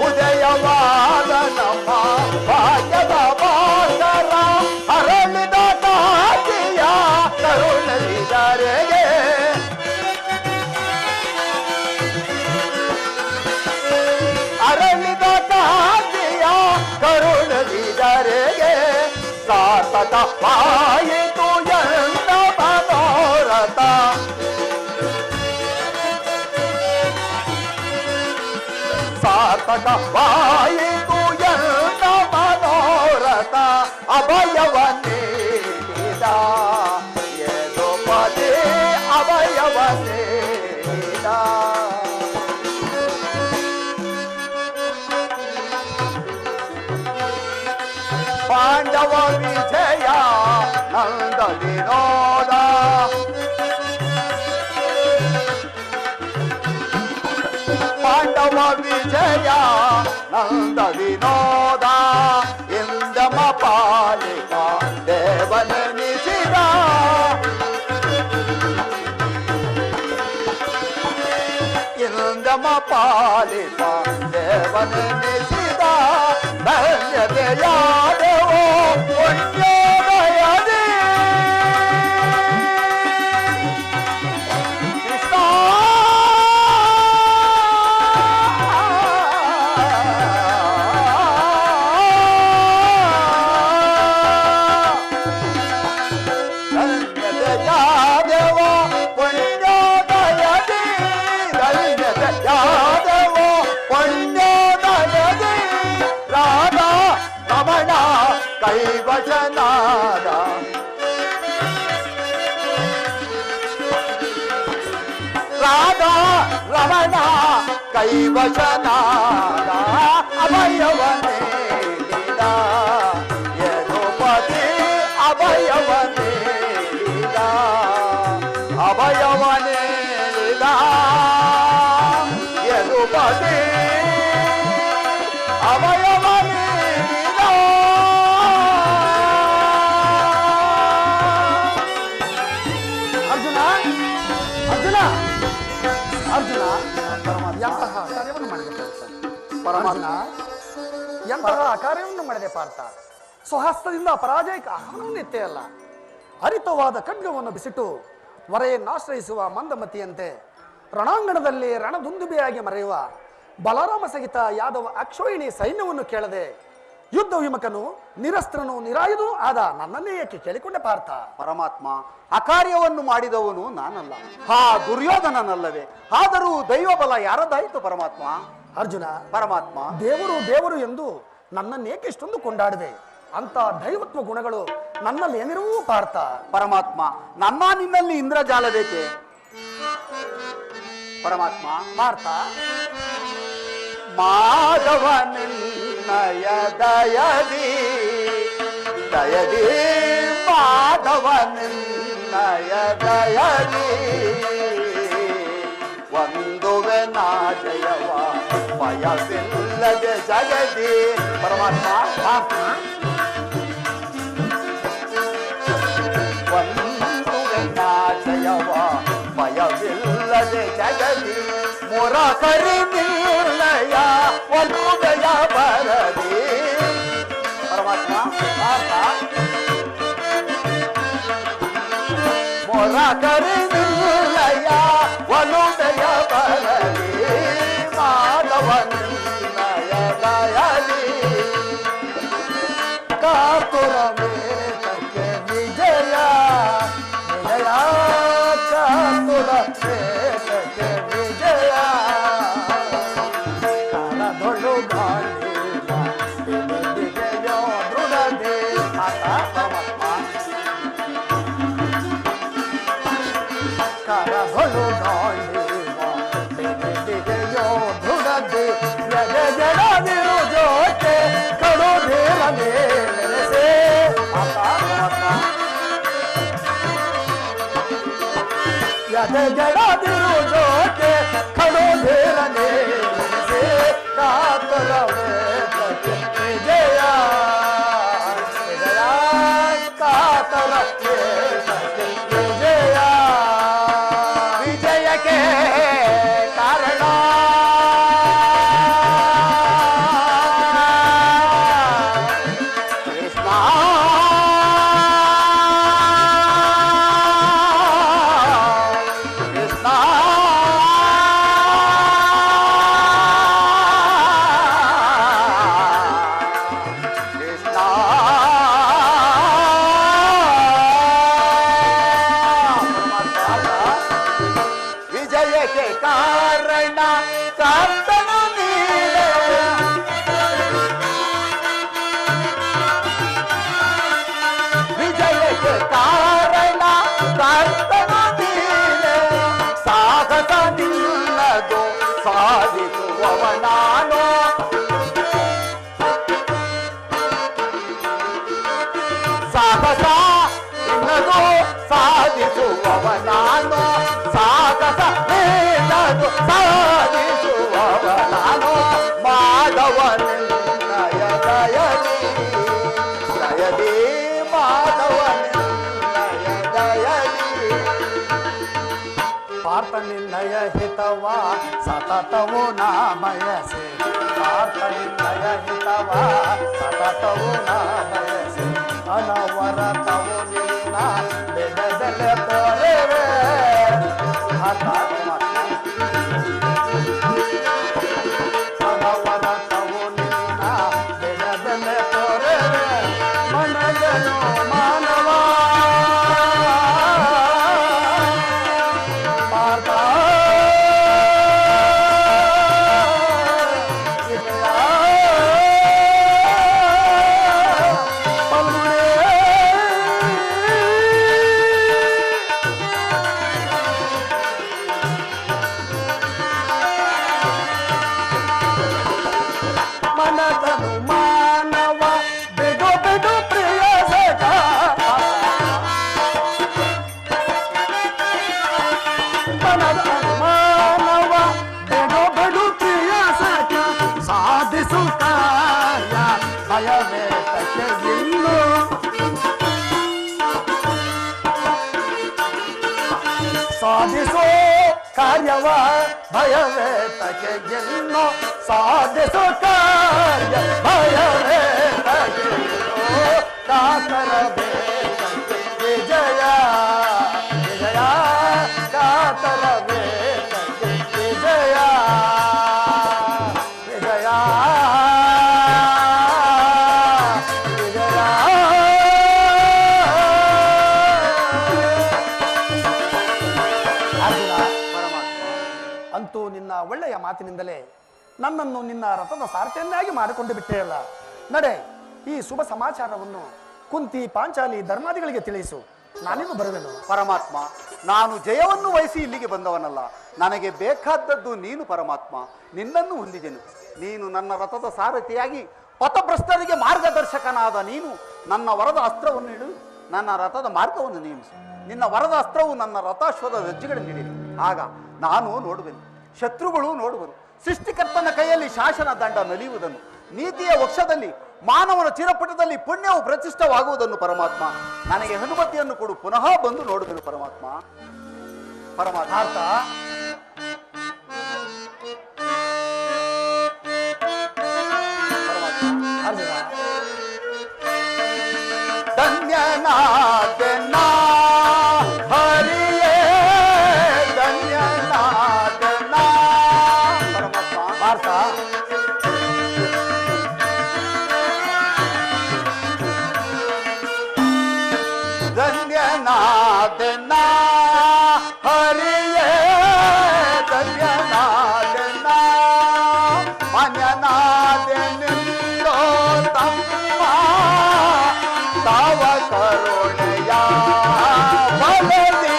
ಉದಯವಾದ ನಮ್ಮ ಭಾಗ್ಯದ ಭಾಸ್ಕರ, ಅರಳಿದ ಕಾಂತಿಯ ಕರುಣಲಿದರೆಗೆ, ಅರಳಿದ ಕಾಂತಿಯ ಕರುಣಲಿದರೆಗೆ ಸಾರ್ಥಕವಾಯಿತು ಎಂದ ಮನೋರಥ. ಸಾರ್ಥಕವಾಯಿತು ಎಂದ ಮನೋರಥ. ಅಭಯವ ನೀಡಿದ ಯದುಪತಿ, ಅಭಯವ ನೀಡಿದ. ಪಾಂಡವ ವಿಜಯ ನಂದ ವಿನೋದ, ಪಾಂಡವ ವಿಜಯ ನಂದ ವಿನೋದ, ಇಂದಮ ಪಾಲಿಕ ದೇವನೆನಿಸಿದ, ಇಂದಮ ಪಾಲಿಕ ದೇವನೆನಿಸಿದ. ಧನ್ಯತೆಯಾದವೋ ಪುಣ್ಯೋದಯದಿ ಕೃಷ್ಣ. ಧನ್ಯತೆಯಾದವೋ ಪುಣ್ಯೋದಯದಿ, ಧನ್ಯತೆಯಾದವೋ ಪುಣ್ಯೋದಯದಿ. ರಾಧಾ ರಮಣ ಕೈವಶನಾದ, ರಾಧಾ ರಮಣ ಕೈವಶನಾದ. ಅಭಯವ ನೀಡಿದ ಯದುಪತಿ, ಅಭಯವ ನೀಡಿದ, ಅಭಯವ ನೀಡಿದ ಯದುಪತಿ, ಅಭಯವ ನೀಡಿದ. ಅರ್ಜುನ, ಅರ್ಜುನ, ಅರ್ಜುನ, ಎಂತಹ ಕಾರ್ಯವನ್ನು ಮಾಡಿದೆ ಪರಮಾತ್ಮ, ಎಂತಹ ಕಾರ್ಯವನ್ನು ಮಾಡಿದೆ ಪಾರ್ಥ. ಸ್ವಹಸ್ತದಿಂದ ಪರಾಜಯಕ್ಕೆ ಆಹ್ವಾನವನ್ನೆತ್ತೇ ಅಲ್ಲ, ಹರಿತವಾದ ಖಡ್ಗವನ್ನು ಬಿಸಿಟ್ಟು ವರೆಯನ್ನಾಶ್ರಯಿಸುವ ಮಂದಮತಿಯಂತೆ ರಣಾಂಗಣದಲ್ಲಿ ರಣದುಂದುಬೆಯಾಗಿ ಮರೆಯುವ ಬಲರಾಮ ಸಹಿತ ಯಾದವ ಅಕ್ಷೋಹಿಣಿ ಸೈನ್ಯವನ್ನು ಕೇಳದೆ ಯುದ್ಧ ವಿಮುಖನು ನಿರಸ್ತ್ರನು ನಿರಾಯುಧನೂ ಆದ ನನ್ನನ್ನೇ ಏಕೆ ಕೇಳಿಕೊಂಡೆ ಪಾರ್ಥ? ಪರಮಾತ್ಮ, ಅಕಾರ್ಯವನ್ನು ಮಾಡಿದವನು ನಾನಲ್ಲ, ಹಾ ದುರ್ಯೋಧನನಲ್ಲವೇ? ಆದರೂ ದೈವ ಬಲ ಯಾರದಾಯಿತು ಪರಮಾತ್ಮ? ಅರ್ಜುನ, ಪರಮಾತ್ಮ, ದೇವರು ದೇವರು ಎಂದು ನನ್ನನ್ನೇಕೆ ಇಷ್ಟೊಂದು ಕೊಂಡಾಡಿದೆ? ಅಂತ ದೈವತ್ವ ಗುಣಗಳು ನನ್ನಲ್ಲಿ ಏನಿರುವೂ ಪಾರ್ಥ? ಪರಮಾತ್ಮ, ನನ್ನ ನಿನ್ನಲ್ಲಿ ಇಂದ್ರಜಾಲ ಬೇಕೆ? ಪರಮಾತ್ಮ, ಪಾರ್ಥ, ಮಾಧವನಿನ್ನಯ ದಯದಿ ದಯದಿ ಮಾಧವನಿನ್ನಯ ದಯದಿ ಒಂದುವೆ ನಾ ಜಯವ ಭಯವಿಲ್ಲದೆ ಜಗದಿ. ಪರಮಾತ್ಮ, ಒಂದುವೆ ನಾ ಜಯವ ಭಯವಿಲ್ಲದೆ ಜಗದಿ ಮೊರ ಕರಿ ನಿಲ್ಲಯ ಒಲುಮೆಯ ಬರದಿ. ಪರಮಾತ್ಮ, ಮೊರ ಕರಿ ನಿಲ್ಲಯ ಒಲುಮೆಯ ಬರದಿ ಮಾಧವ ನಿನ್ನಯ ದಯದಿ ಕಾತುರ ಮೇತಕ್ಕೆ ವಿಜಯ ವಿಜಯ ಕಾತುರ ಮೇತಕ್ಕೆ ವಿಜಯ ಕಾಲದೊಳು ಗಾಳಿಯ ವಿಜಯೋ ದೃಢದೆ. ಕಾಲದೊಳು ಗಾಳಿಯ ವಿಜಯೋ ದೃಢದೆ ಜಗ ಜಡದಿರು ಜೋತೆ ಕಡು ದೇವ ಮೇಲೆಸೆ. ಯದ ಜಡದಿರು ಜೋತೆ ಕಡು ದೇವ ಮೇಲೆಸೆ ಕಾತಲ ವಿಜಯ ವಿಜಯ ಕಾತಲ ವಿಜಯ ವಿಜಯಕ್ಕೆ ಕಾರಣ ಕೃಷ್ಣ. ಕೃಷ್ಣ ಕೃಷ್ಣ ವಿಜಯಕ್ಕೆ ಕಾರಣ ಕರ್ತನ ನೀನೆ. ವಿಜಯಕ್ಕೆ ಕಾರಣ ಕರ್ತನ ನೀನೆ. ಸಾಹಸ ನಿಲ್ಲದು ಸಾಧಿಸುವವ ನಾನು. ಸಾಹಸ ನಿಲ್ಲದು ಸಾಧಿಸುವವ ನಾನು. ಸಾಹಸ ನಿಲ್ಲದು ಸಾಧಿಸುವವ ನಾನು. ಮಾಧವ ನಿನ್ನಯ ದಯದಿ ದಯದಿ ಮಾಧವ ನಿನ್ನಯ ದಯದಿ. ಪಾರ್ಥ ನಿನ್ನಯ ಹಿತವ ಸತತವು ನಾ ಬಯಸೆ. ಪಾರ್ಥ ನಿನ್ನಯ ಹಿತವ ಸತತವು ನಾ ಬಯಸೆ. ಅನವರತವು ನಿನ್ನ ಬೆದದಲೆ ತೋರೆವೆ. ಅನವರತವು ನಿನ್ನ ಬೆದದಲೆ ತೋರೆವೆ. ಮನಗನು ಮಾನವ ಪಾರ್ಥ ಮನದನು ಮಾನವ ಬಿಡು ಬಿಡು ಪ್ರಿಯ ಸಖ. ಮನದನು ಮಾನವ ಬಿಡು ಬಿಡು ಪ್ರಿಯ ಸಖ. ಸಾಧಿಸು ಕಾರ್ಯ ಭಯವೇ ತಕ್ಕೆ ಇನ್ನು. ಸಾಧಿಸೋ ಕಾರ್ಯವ ಭಯವೇ ತಕ್ಕೆ ಗೆನ್ನು. ಸಾಧಿಸೋ ಕಾರ್ಯ ಭಯವೇ ತಕ್ಕೆ ಕಾತರ ಬೇತಕ್ಕೆ ವಿಜಯ ವಿಜಯ ಕಾತರ ಬೇತಕ್ಕೆ ವಿಜಯ ವಿಜಯ ಅರ್ಜುನ, ಪರಮಾತ್ಮ. ಅಂತೂ ನಿನ್ನ ಒಳ್ಳೆಯ ಮಾತಿನಿಂದಲೇ ನನ್ನನ್ನು ನಿನ್ನ ರಥದ ಸಾರಥಿಯನ್ನಾಗಿ ಮಾಡಿಕೊಂಡು ಬಿಟ್ಟೆಯಲ್ಲ. ನಡೆ, ಈ ಶುಭ ಸಮಾಚಾರವನ್ನು ಕುಂತಿ, ಪಾಂಚಾಲಿ, ಧರ್ಮಾದಿಗಳಿಗೆ ತಿಳಿಸು. ನಾನಿನ್ನು ಬರುವೆನು. ಪರಮಾತ್ಮ, ನಾನು ಜಯವನ್ನು ವಹಿಸಿ ಇಲ್ಲಿಗೆ ಬಂದವನಲ್ಲ. ನನಗೆ ಬೇಕಾದದ್ದು ನೀನು ಪರಮಾತ್ಮ. ನಿನ್ನನ್ನು ಹೊಂದಿದೆನು. ನೀನು ನನ್ನ ರಥದ ಸಾರಥಿಯಾಗಿ ಪಥಭ್ರಷ್ಟರಿಗೆ ಮಾರ್ಗದರ್ಶಕನಾದ ನೀನು ನನ್ನ ವರದ ಅಸ್ತ್ರವನ್ನು ಇಡು, ನನ್ನ ರಥದ ಮಾರ್ಗವನ್ನು ನೇಮಿಸು. ನಿನ್ನ ವರದ ಅಸ್ತ್ರವು ನನ್ನ ರಥಾಶ್ವದ ಹೆಜ್ಜೆಗಳನ್ನು ಹಿಡಿದು ಆಗ ನಾನು ನೋಡುವೆನು, ಶತ್ರುಗಳು ನೋಡುವರು. ಸೃಷ್ಟಿಕರ್ತನ ಕೈಯಲ್ಲಿ ಶಾಸನ ದಂಡ ನಲಿಯುವುದನ್ನು, ನೀತಿಯ ವಕ್ಷದಲ್ಲಿ ಮಾನವನ ಚಿರಪಟದಲ್ಲಿ ಪುಣ್ಯವು ಪ್ರತಿಷ್ಠವಾಗುವುದನ್ನು ಪರಮಾತ್ಮ ನನಗೆ ಅನುಮತಿಯನ್ನು ಕೊಡು. ಪುನಃ ಬಂದು ನೋಡುವೆನು ಪರಮಾತ್ಮ. ಪರಮಾತ್ಮ ಅರ್ಜುನ, ಧನ್ಯನಾದೆನ್ನ ಹರಿಯೇ, ಧನ್ಯನಾದೆನ್ನ ಪರಮಾತ್ಮ. ಪಾರ್ಥ, ಧನ್ಯನಾದೆನ್ನ ಹರಿಯೇ, ಧನ್ಯನಾದೆನ್ನ ಮಾನ್ಯನಾದೆನಿಂದೋ ತಮ್ಮ ತಾವ ಕರುಣೆಯ ಬಲದಿ.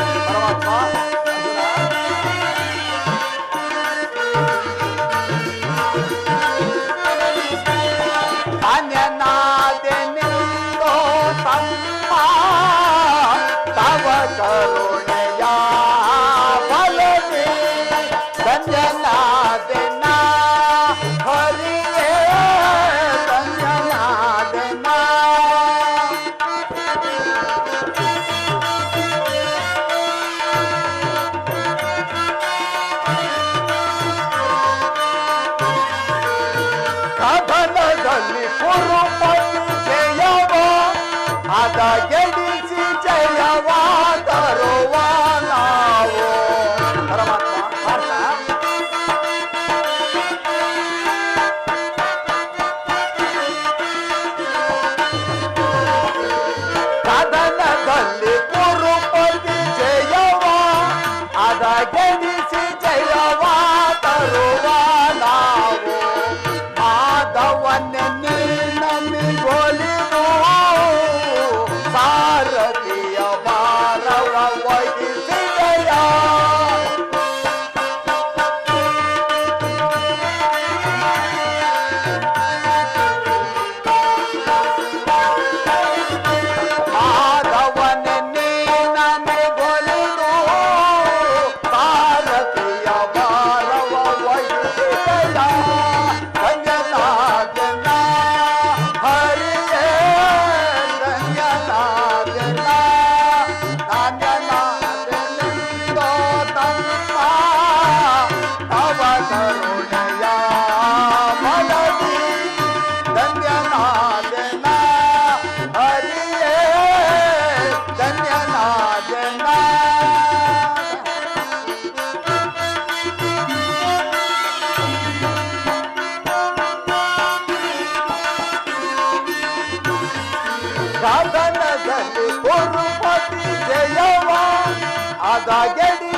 ಪರಮಾತ್ಮ, ಮಾನ್ಯನಾದೆನಿಂದೋ ತಮ್ಮ ತಾವ ಕರುಣೆಯ ಬಲದಿ. ಧನ್ಯನಾದೆನ್ನ ಹರಿಯೇ, ಧನ್ಯನಾದೆನ್ನ. ಕದನದಲ್ಲಿ ಕುರುಪತಿ ಜಯವ ಅದ ಗೆಡಿಸಿ ಜಯವ ತರುವ ನಾವು. ಪರಮಾತ್ಮ, ಪಾರ್ಥ, ಕದನದಲ್ಲಿ ಕುರುಪತಿ ಜಯವ ಅದ ಗೆಡಿಸಿ ಜಯವ ತರುವ ನಾವು. ಮಾಧವನ್ನೇ ನೀನಮಿಗೊಲಿದು ಸಾರಥಿಯ ಭಾರವ ವಹಿಸಿದೆಯ. ಮಾಧವನ್ನೇ ನೀನಮಿಗೊಲಿದು ಸಾರಥಿಯ ಭಾರವ ವಹಿಸಿದೆಯ. ಧನ್ಯನಾದೆನ್ನ ಹರಿಯೇ, ಧನ್ಯನಾದೆನ್ನ ನಾನ್ಯನಾದೆನೆಂದೋ ತಮ್ಮ ತವ ಕರುಣೆಯ ಬಲದಿ. ಧನ್ಯನಾದೆನ್ನ ಹರಿಯೇ, ಧನ್ಯನಾದೆನ್ನ. ಕದನದಲ್ಲಿ ಕುರುಪತಿ ಜಯವ ಅದ ಗೆಡಿ